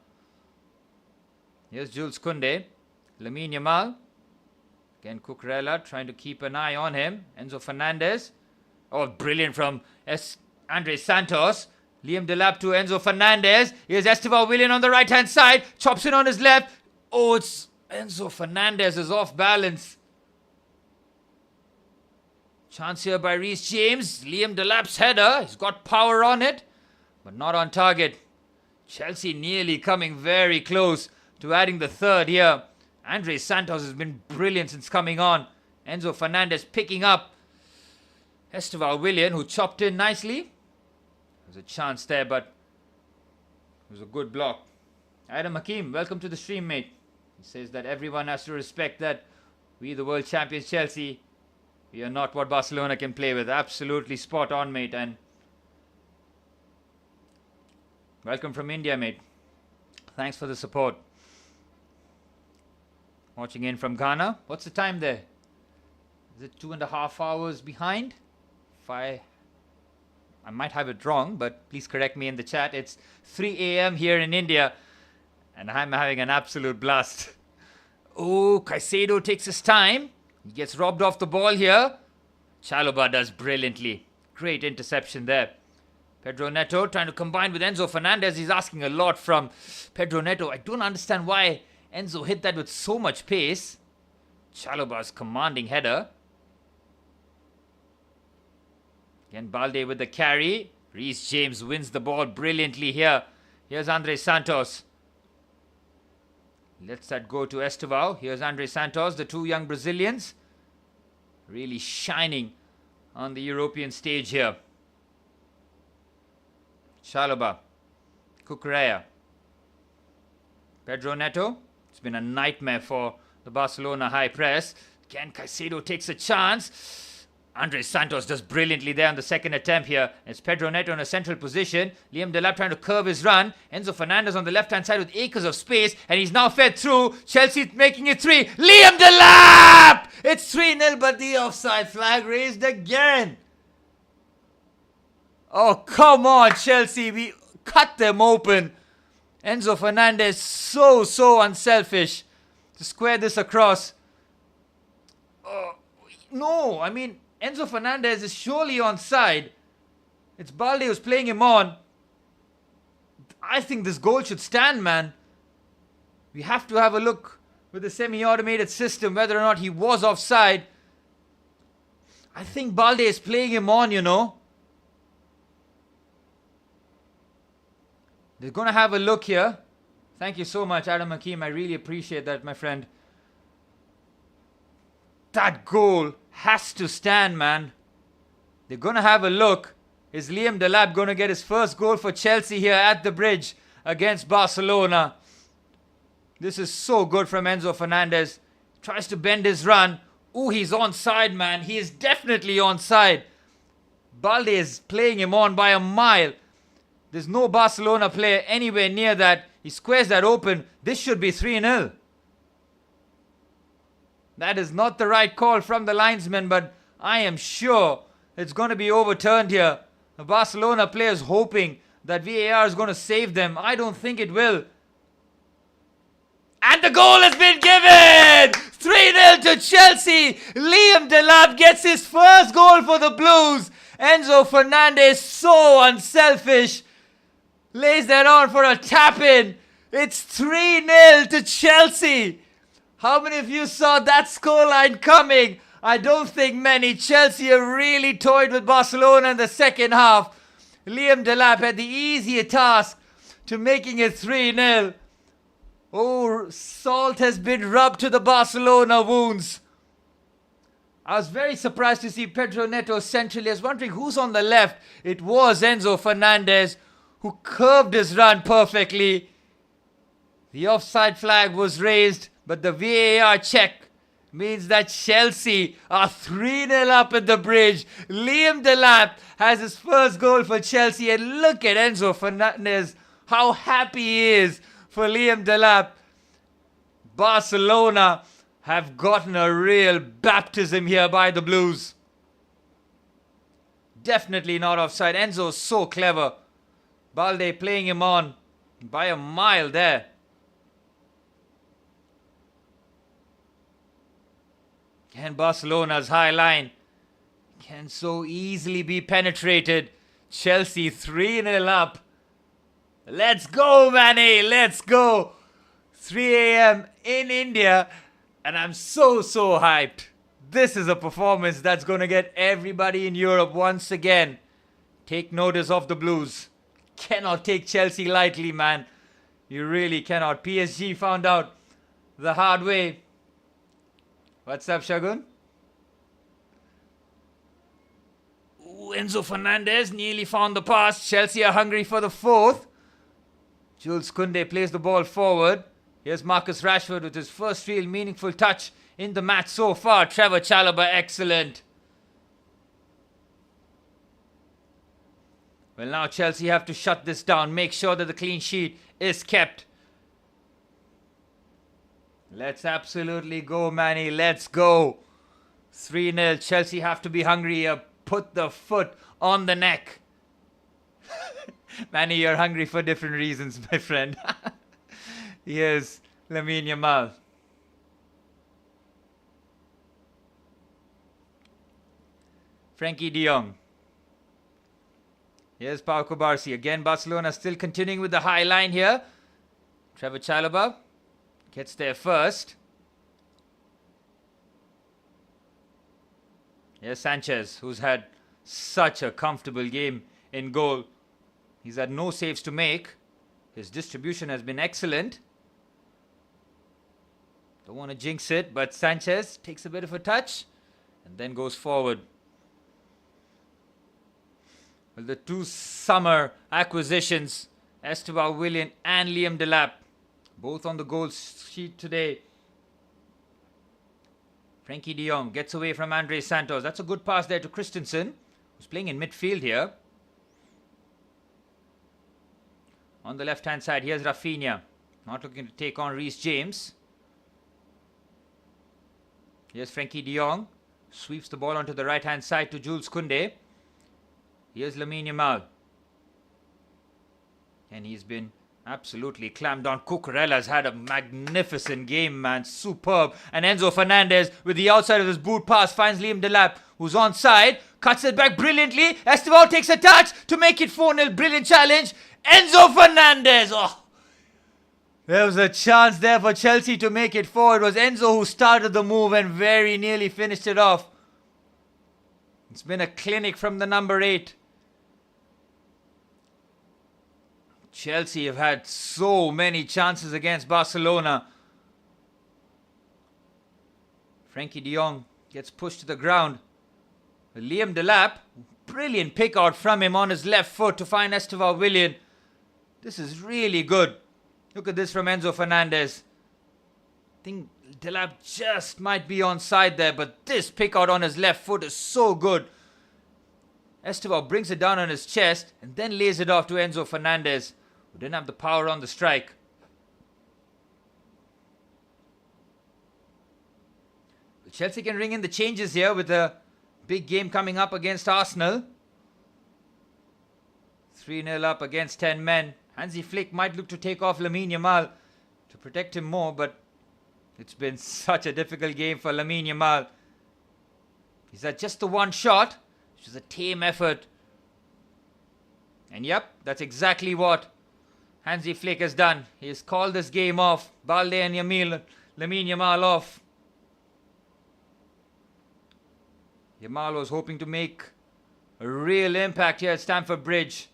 Here's Jules Koundé. Lamine Yamal. Again, Cucurella trying to keep an eye on him. Enzo Fernandez. Oh, brilliant from Andre Santos. Liam Delap to Enzo Fernandez. Here's Esteval Willian on the right-hand side. Chops in on his left. Oh, it's Enzo Fernandez is off balance. Chance here by Reece James. Liam Delap's header. He's got power on it, but not on target. Chelsea nearly coming very close to adding the third here. Andre Santos has been brilliant since coming on. Enzo Fernandez picking up Esteval Willian, who chopped in nicely. There's a chance there, but it was a good block. Adam Hakim, welcome to the stream, mate. He says that everyone has to respect that we, the world champions Chelsea, we are not what Barcelona can play with. Absolutely spot on, mate. And welcome from India, mate. Thanks for the support. Watching in from Ghana. What's the time there? Is it 2.5 hours behind? I might have it wrong, but please correct me in the chat. It's 3 a.m. here in India, and I'm having an absolute blast. Oh, Caicedo takes his time. He gets robbed off the ball here. Chalobah does brilliantly. Great interception there. Pedro Neto trying to combine with Enzo Fernandez. He's asking a lot from Pedro Neto. I don't understand why Enzo hit that with so much pace. Chalobah's commanding header. Again, Balde with the carry. Reece James wins the ball brilliantly here. Here's Andre Santos. Lets that go to Estevao. Here's Andre Santos, the two young Brazilians. Really shining on the European stage here. Chalobah. Cucurella. Pedro Neto. It's been a nightmare for the Barcelona high press. Again, Caicedo takes a chance. Andre Santos does brilliantly there on the second attempt here. It's Pedro Neto in a central position. Liam Delap trying to curve his run. Enzo Fernandez on the left-hand side with acres of space. And he's now fed through. Chelsea making it 3. Liam Delap! It's 3-0, but the offside flag raised again. Oh, come on, Chelsea. We cut them open. Enzo Fernandez so unselfish to square this across. No, I mean, Enzo Fernandez is surely onside. It's Balde who's playing him on. I think this goal should stand, man. We have to have a look with the semi-automated system whether or not he was offside. I think Balde is playing him on, you know. They're going to have a look here. Thank you so much, Adam Hakim. I really appreciate that, my friend. That goal has to stand, man. They're going to have a look. Is Liam Delap going to get his first goal for Chelsea here at the bridge against Barcelona? This is so good from Enzo Fernandez. Tries to bend his run. Ooh, he's onside, man. He is definitely onside. Balde is playing him on by a mile. There's no Barcelona player anywhere near that. He squares that open. This should be 3-0. That is not the right call from the linesman, but I am sure it's going to be overturned here. The Barcelona players hoping that VAR is going to save them. I don't think it will. And the goal has been given! 3-0 to Chelsea. Liam Delap gets his first goal for the Blues. Enzo Fernandez, so unselfish, lays that on for a tap-in. It's 3-0 to Chelsea. How many of you saw that scoreline coming? I don't think many. Chelsea have really toyed with Barcelona in the second half. Liam Delap had the easier task to making it 3-0. Oh, salt has been rubbed to the Barcelona wounds. I was very surprised to see Pedro Neto centrally. I was wondering who's on the left. It was Enzo Fernandez who curved his run perfectly. The offside flag was raised, but the VAR check means that Chelsea are 3-0 up at the bridge. Liam Delap has his first goal for Chelsea, and look at Enzo Fernandez, how happy he is for Liam Delap. Barcelona have gotten a real baptism here by the Blues. Definitely not offside. Enzo's so clever. Balde playing him on by a mile there. And Barcelona's high line can so easily be penetrated. Chelsea 3-0 up. Let's go, Manny. Let's go. 3 a.m. in India. And I'm so hyped. This is a performance that's going to get everybody in Europe once again. Take notice of the Blues. Cannot take Chelsea lightly, man. You really cannot. PSG found out the hard way. What's up, Shagun? Ooh, Enzo Fernandez nearly found the pass. Chelsea are hungry for the fourth. Jules Koundé plays the ball forward. Here's Marcus Rashford with his first real meaningful touch in the match so far. Trevor Chalobah, excellent. Well, now Chelsea have to shut this down. Make sure that the clean sheet is kept. Let's absolutely go, Manny. Let's go. 3-0. Chelsea have to be hungry here. Put the foot on the neck. Manny, you're hungry for different reasons, my friend. Here's Lamine Yamal. Frankie de Jong. Here's Pau Kubarsi. Again, Barcelona still continuing with the high line here. Trevor Chalobah gets there first. Here's Sanchez, who's had such a comfortable game in goal. He's had no saves to make. His distribution has been excellent. Don't want to jinx it, but Sanchez takes a bit of a touch and then goes forward. Well, the two summer acquisitions, Esteban Willian and Liam Delap, both on the goal sheet today. Frankie de Jong gets away from Andre Santos. That's a good pass there to Christensen, who's playing in midfield here. On the left-hand side, here's Rafinha, not looking to take on Reece James. Here's Frankie de Jong, sweeps the ball onto the right-hand side to Jules Koundé. Here's Lamine Yamal. And he's been absolutely clamped down. Cucurella's had a magnificent game, man. Superb. And Enzo Fernandez, with the outside of his boot pass, finds Liam Delap, who's onside. Cuts it back brilliantly. Esteban takes a touch to make it 4-0. Brilliant challenge. Enzo Fernandez. Oh, there was a chance there for Chelsea to make it 4. It was Enzo who started the move and very nearly finished it off. It's been a clinic from the number 8. Chelsea have had so many chances against Barcelona. Frankie de Jong gets pushed to the ground. Liam Delap, brilliant pick out from him on his left foot to find Esteban Willian. This is really good. Look at this from Enzo Fernandez. I think Delap just might be onside there, but this pick out on his left foot is so good. Esteban brings it down on his chest and then lays it off to Enzo Fernandez, who didn't have the power on the strike. Chelsea can ring in the changes here with a big game coming up against Arsenal. 3-0 up against 10 men. Hansi Flick might look to take off Lamine Yamal to protect him more, but it's been such a difficult game for Lamine Yamal. He's had just the one shot, which is a tame effort. And yep, that's exactly what Hansi Flick has done. He has called this game off. Balde and Lamine Yamal off. Yamal was hoping to make a real impact here at Stamford Bridge,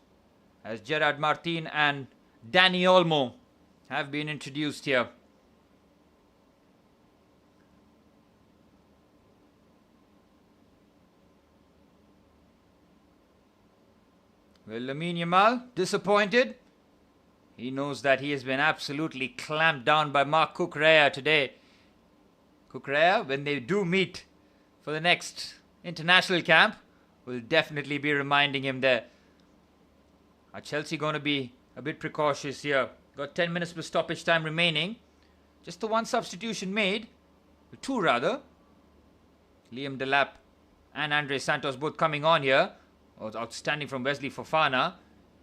as Gerard Martin and Dani Olmo have been introduced here. Well, Lamine Yamal, disappointed. He knows that he has been absolutely clamped down by Marc Cucurella today. Cucurella, when they do meet for the next international camp, will definitely be reminding him there. Are Chelsea going to be a bit precautious here? Got 10 minutes of stoppage time remaining. Just the one substitution made. Two rather. Liam Delap and Andre Santos both coming on here. Oh, outstanding from Wesley Fofana.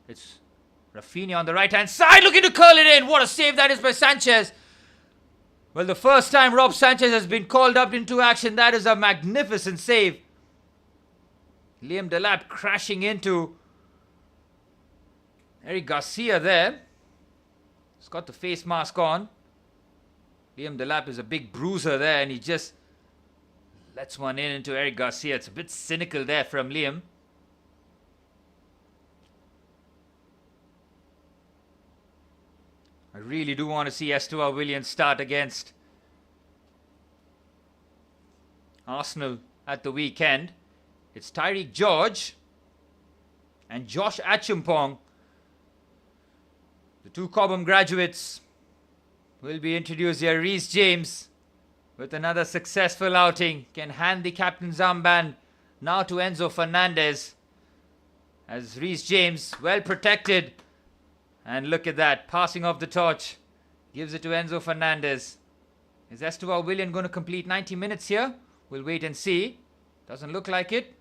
It's Rafinha on the right hand side looking to curl it in. What a save that is by Sanchez. Well, the first time Rob Sanchez has been called up into action, that is a magnificent save. Liam Delap crashing into Eric Garcia there. He's got the face mask on. Liam Delap is a big bruiser there, and he just lets one in into Eric Garcia. It's a bit cynical there from Liam. I really do want to see Esteban Willian start against Arsenal at the weekend. It's Tyreek George and Josh Achimpong. The two Cobham graduates will be introduced here. Reece James, with another successful outing, can hand the captain's armband now to Enzo Fernandez, as Reece James, well protected. And look at that, passing off the torch. Gives it to Enzo Fernandez. Is Esteban Willian going to complete 90 minutes here? We'll wait and see. Doesn't look like it.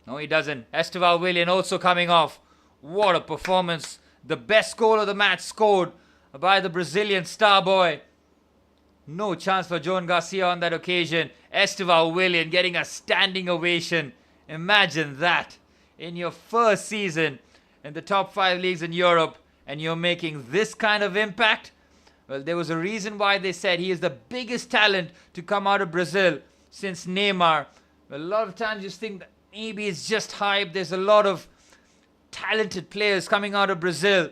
No, he doesn't. Esteban Willian also coming off. What a performance. The best goal of the match scored by the Brazilian star boy. No chance for Joan Garcia on that occasion. Esteban Willian getting a standing ovation. Imagine that. in your first season in the top 5 leagues in Europe, and you're making this kind of impact? Well, there was a reason why they said he is the biggest talent to come out of Brazil since Neymar. A lot of times you think that maybe it's just hype. There's a lot of talented players coming out of Brazil.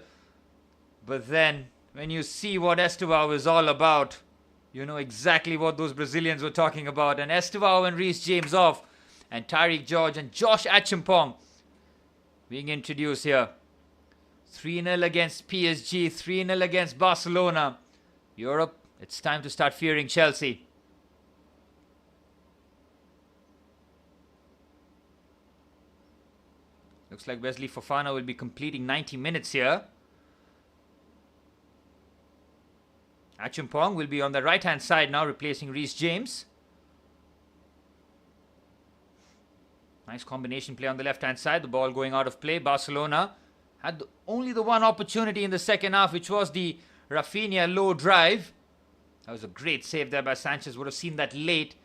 But then, when you see what Estivao is all about, you know exactly what those Brazilians were talking about. And Estivao and Reece James off, and Tyreek George and Josh Achimpong being introduced here. 3-0 against PSG, 3-0 against Barcelona. Europe, it's time to start fearing Chelsea. Looks like Wesley Fofana will be completing 90 minutes here. Achimpong will be on the right-hand side now, replacing Reece James. Nice combination play on the left-hand side. The ball going out of play. Barcelona had only the one opportunity in the second half, which was the Rafinha low drive. That was a great save there by Sanchez. Would have seen that late,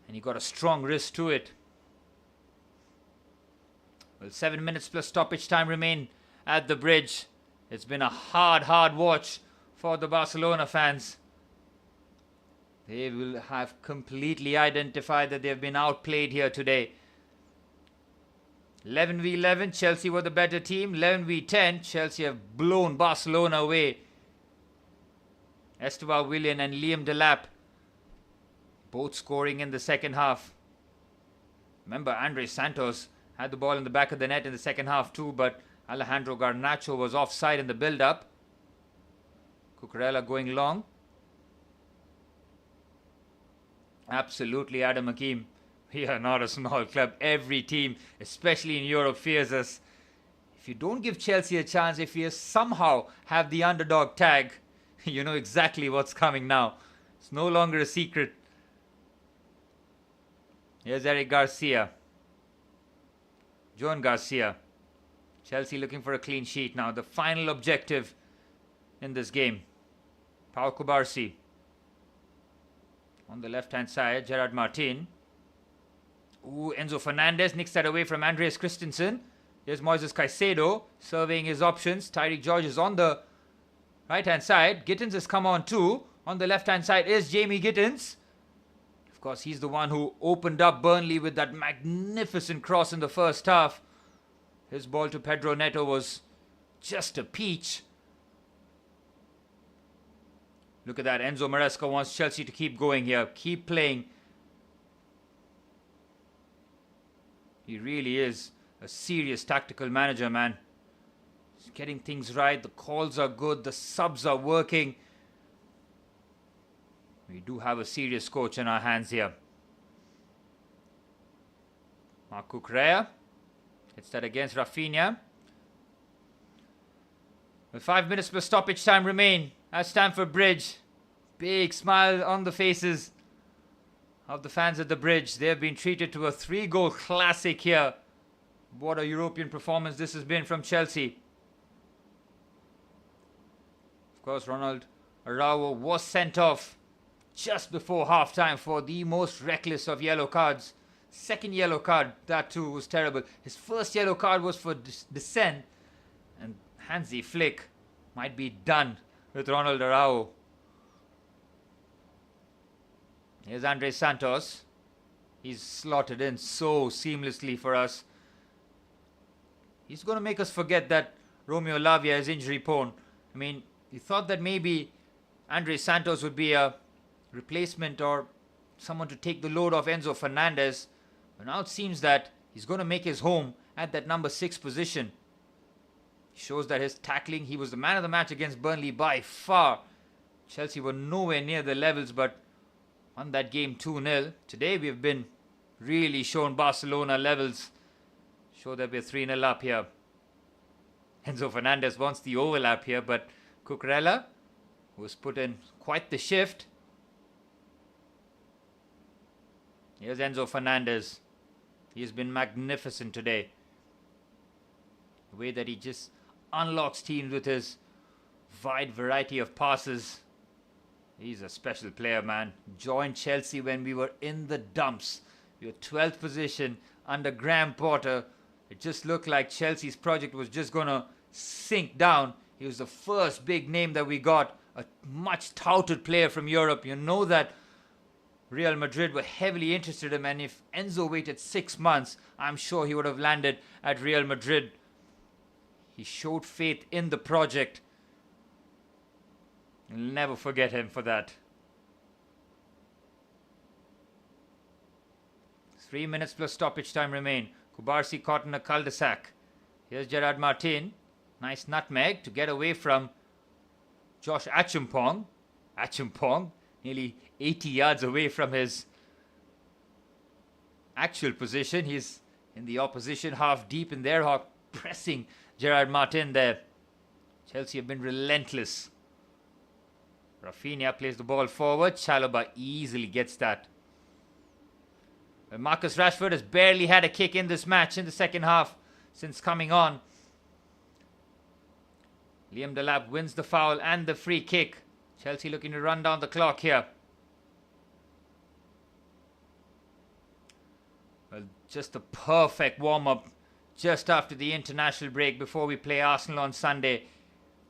and he got a strong wrist to it. Well, 7 minutes plus stoppage time remain at the bridge. It's been a hard watch for the Barcelona fans. They will have completely identified that they've been outplayed here today. 11v11, Chelsea were the better team. 11v10, Chelsea have blown Barcelona away. Esteban Willian and Liam Delap both scoring in the second half. Remember, Andres Santos had the ball in the back of the net in the second half too, but Alejandro Garnacho was offside in the build-up. Cucurella going long. Absolutely, Adam Hakeem. We are not a small club. Every team, especially in Europe, fears us. If you don't give Chelsea a chance, if you somehow have the underdog tag, you know exactly what's coming now. It's no longer a secret. Here's Eric Garcia. Joan Garcia. Chelsea looking for a clean sheet now. The final objective in this game. Pau Kubarsi. On the left-hand side, Gerard Martin. Ooh, Enzo Fernandez nicks that away from Andreas Christensen. Here's Moises Caicedo surveying his options. Tyreek George is on the right-hand side. Gittins has come on too. On the left-hand side is Jamie Gittins. Of course, he's the one who opened up Burnley with that magnificent cross in the first half. His ball to Pedro Neto was just a peach. Look at that. Enzo Maresca wants Chelsea to keep going here. Keep playing. He really is a serious tactical manager, man. He's getting things right. The calls are good. The subs are working. We do have a serious coach in our hands here. Marc Cucurella. Hits that against Rafinha. With 5 minutes plus stoppage time remain at Stamford Bridge. Big smile on the faces of the fans at the bridge. They have been treated to a 3-goal classic here. What a European performance this has been from Chelsea. Of course, Ronald Araujo was sent off just before half-time for the most reckless of yellow cards. Second yellow card, that too was terrible. His first yellow card was for dissent, and Hansi Flick might be done with Ronald Araujo. Here's Andres Santos. He's slotted in so seamlessly for us. He's going to make us forget that Romeo Lavia is injury prone. I mean, we thought that maybe Andres Santos would be a replacement or someone to take the load off Enzo Fernandez. But now it seems that he's going to make his home at that number 6 position. He shows that his tackling, he was the man of the match against Burnley by far. Chelsea were nowhere near the levels, but won that game 2-0. Today we have been really shown Barcelona levels. Show that we're 3-0 up here. Enzo Fernandez wants the overlap here, but Cucurella, who has put in quite the shift. Here's Enzo Fernandez. He has been magnificent today. The way that he just unlocks teams with his wide variety of passes. He's a special player, man. Joined Chelsea when we were in the dumps. We were 12th position under Graham Potter. It just looked like Chelsea's project was just going to sink down. He was the first big name that we got, a much touted player from Europe. You know that Real Madrid were heavily interested in him, and if Enzo waited 6 months, I'm sure he would have landed at Real Madrid. He showed faith in the project. You'll never forget him for that. 3 minutes plus stoppage time remain. Kubarsi caught in a cul-de-sac. Here's Gerard Martin. Nice nutmeg to get away from Josh Achumpong. Achumpong nearly 80 yards away from his actual position. He's in the opposition half, deep in their half, pressing Gerard Martin there. Chelsea have been relentless. Rafinha plays the ball forward. Chalobah easily gets that. Marcus Rashford has barely had a kick in this match in the second half since coming on. Liam Delap wins the foul and the free kick. Chelsea looking to run down the clock here. Well, just a perfect warm-up just after the international break before we play Arsenal on Sunday.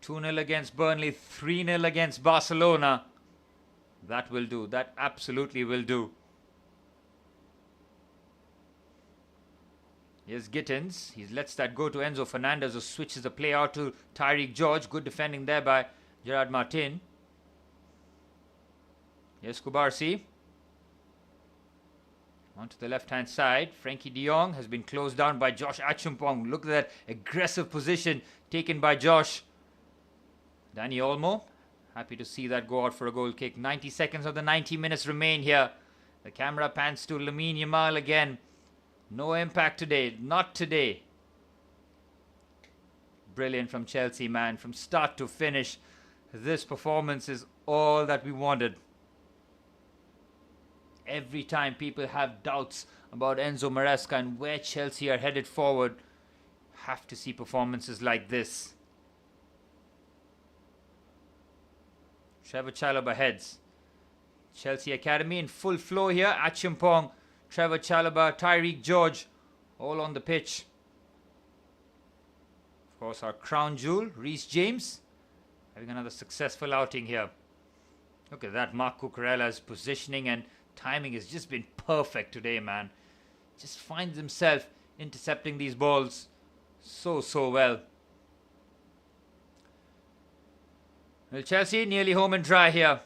2-0 against Burnley, 3-0 against Barcelona. That will do. That absolutely will do. Here's Gittins. He lets that go to Enzo Fernandez, who switches the play out to Tyreek George. Good defending there by Gerard Martin. Here's Kubarsi. Onto the left-hand side. Frankie de Jong has been closed down by Josh Achumpong. Look at that aggressive position taken by Josh. Dani Olmo. Happy to see that go out for a goal kick. 90 seconds of the 90 minutes remain here. The camera pans to Lamine Yamal again. No impact today. Not today. Brilliant from Chelsea, man. From start to finish, this performance is all that we wanted. Every time people have doubts about Enzo Maresca and where Chelsea are headed forward, have to see performances like this. Trevor Chalobah heads. Chelsea Academy in full flow here. Achumpong, Trevor Chalobah, Tyreek George, all on the pitch. Of course, our crown jewel, Reece James, having another successful outing here. Look at that. Marc Cucurella's positioning and timing has just been perfect today, man. Just finds himself intercepting these balls so well. Well, Chelsea nearly home and dry here.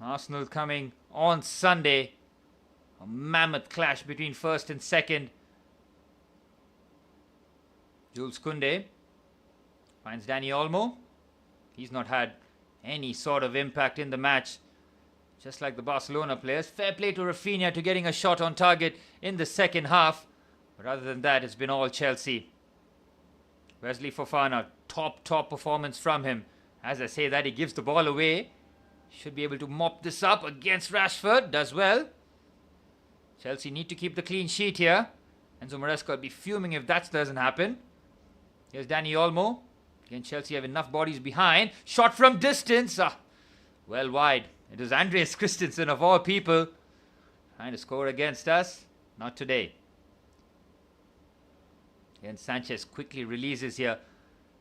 Arsenal coming on Sunday. A mammoth clash between first and second. Jules Koundé finds Dani Olmo. He's not had any sort of impact in the match. Just like the Barcelona players. Fair play to Rafinha to getting a shot on target in the second half. But other than that, it's been all Chelsea. Wesley Fofana, top performance from him. As I say that, he gives the ball away. Should be able to mop this up against Rashford. Does well. Chelsea need to keep the clean sheet here. Enzo Maresca will be fuming if that doesn't happen. Here's Dani Olmo. Again, Chelsea have enough bodies behind. Shot from distance. Well wide. It was Andreas Christensen of all people trying to score against us. Not today. Again, Sanchez quickly releases here.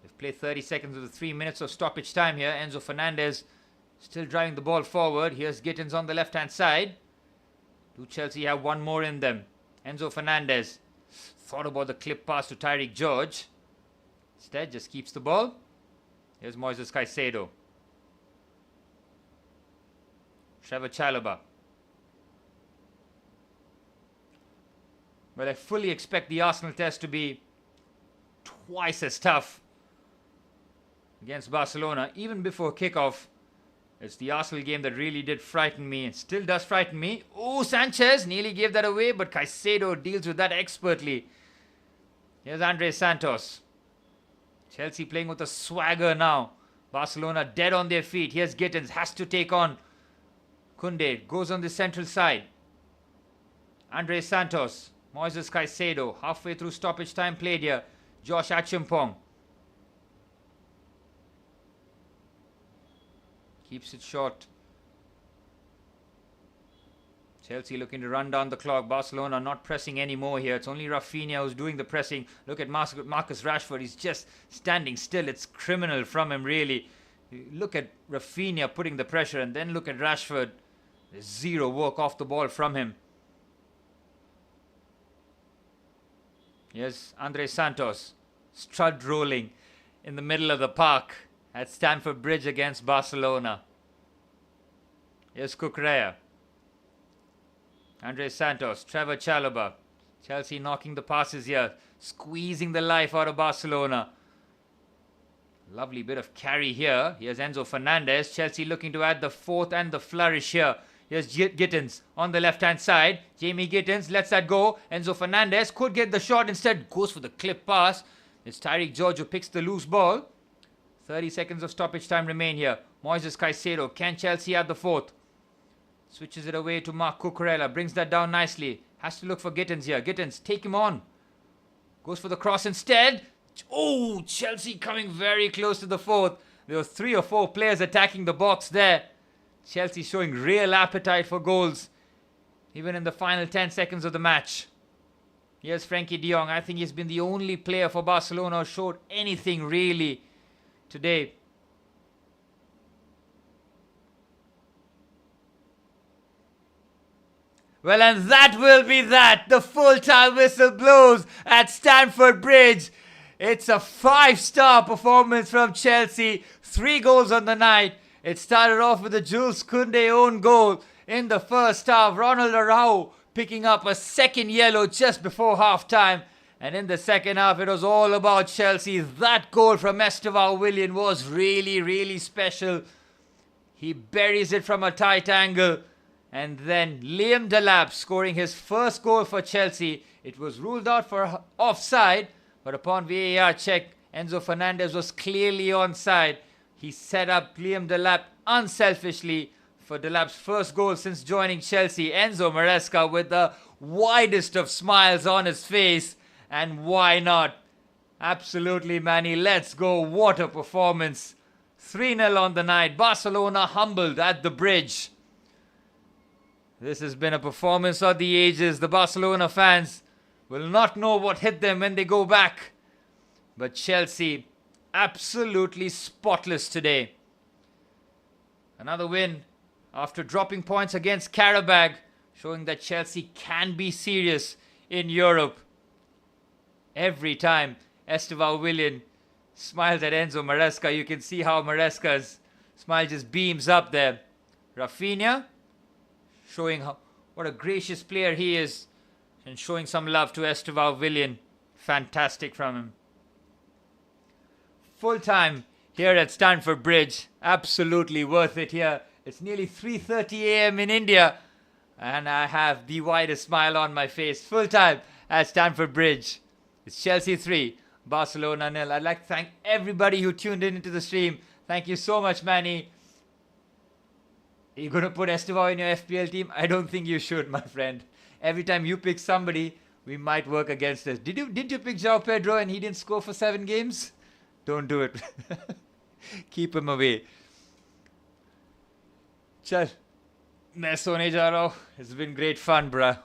We've played 30 seconds of the 3 minutes of stoppage time here. Enzo Fernandez still driving the ball forward. Here's Gittins on the left-hand side. Do Chelsea have one more in them? Enzo Fernandez thought about the clip pass to Tyreek George. Instead, just keeps the ball. Here's Moises Caicedo. Trevor Chalobah. Well, I fully expect the Arsenal test to be twice as tough against Barcelona. Even before kickoff, it's the Arsenal game that really did frighten me and still does frighten me. Oh, Sanchez nearly gave that away, but Caicedo deals with that expertly. Here's Andres Santos. Chelsea playing with a swagger now. Barcelona dead on their feet. Here's Gittins, has to take on Koundé. Goes on the central side. Andres Santos. Moises Caicedo. Halfway through stoppage time played here. Josh Achumpong. Keeps it short. Chelsea looking to run down the clock. Barcelona not pressing anymore here. It's only Rafinha who's doing the pressing. Look at Marcus Rashford. He's just standing still. It's criminal from him, really. Look at Rafinha putting the pressure, and then look at Rashford. There's zero work off the ball from him. Here's Andre Santos. Strud rolling in the middle of the park at Stamford Bridge against Barcelona. Here's Cucurella. Andre Santos, Trevor Chalobah. Chelsea knocking the passes here, squeezing the life out of Barcelona. Lovely bit of carry here. Here's Enzo Fernandez. Chelsea looking to add the fourth and the flourish here. Here's Gittins on the left-hand side. Jamie Gittins lets that go. Enzo Fernandez could get the shot, instead goes for the clip pass. It's Tyreek George who picks the loose ball. 30 seconds of stoppage time remain here. Moises Caicedo. Can Chelsea add the fourth? Switches it away to Marc Cucurella. Brings that down nicely. Has to look for Gittins here. Gittins, take him on. Goes for the cross instead. Oh, Chelsea coming very close to the fourth. There were 3 or 4 players attacking the box there. Chelsea showing real appetite for goals, even in the final 10 seconds of the match. Here's Frankie de Jong. I think he's been the only player for Barcelona who showed anything really today. Well, and that will be that. The full-time whistle blows at Stamford Bridge. It's a 5-star performance from Chelsea. 3 goals on the night. It started off with a Jules Koundé own goal in the first half. Ronald Araujo picking up a second yellow just before half-time. And in the second half, it was all about Chelsea. That goal from Esteban Willian was really, really special. He buries it from a tight angle. And then Liam Delap scoring his first goal for Chelsea. It was ruled out for offside, but upon VAR check, Enzo Fernandez was clearly onside. He set up Liam Delap unselfishly for Delap's first goal since joining Chelsea. Enzo Maresca with the widest of smiles on his face. And why not? Absolutely, Manny. Let's go. What a performance. 3-0 on the night. Barcelona humbled at the bridge. This has been a performance of the ages. The Barcelona fans will not know what hit them when they go back. But Chelsea, absolutely spotless today. Another win after dropping points against Karabag, showing that Chelsea can be serious in Europe. Every time Esteban Willian smiles at Enzo Maresca, you can see how Maresca's smile just beams up there. Rafinha, showing what a gracious player he is and showing some love to Esteban Willian. Fantastic from him. Full time here at Stamford Bridge. Absolutely worth it here. It's nearly 3:30 a.m. in India and I have the widest smile on my face. Full time at Stamford Bridge. It's Chelsea 3, Barcelona 0. I'd like to thank everybody who tuned in into the stream. Thank you so much, Manny. Are you going to put Esteban in your FPL team? I don't think you should, my friend. Every time you pick somebody, we might work against us. Did you pick João Pedro and he didn't score for 7 games? Don't do it. Keep him away. Chal, मैं सोने जा रहा हूँ. It's been great fun, bruh.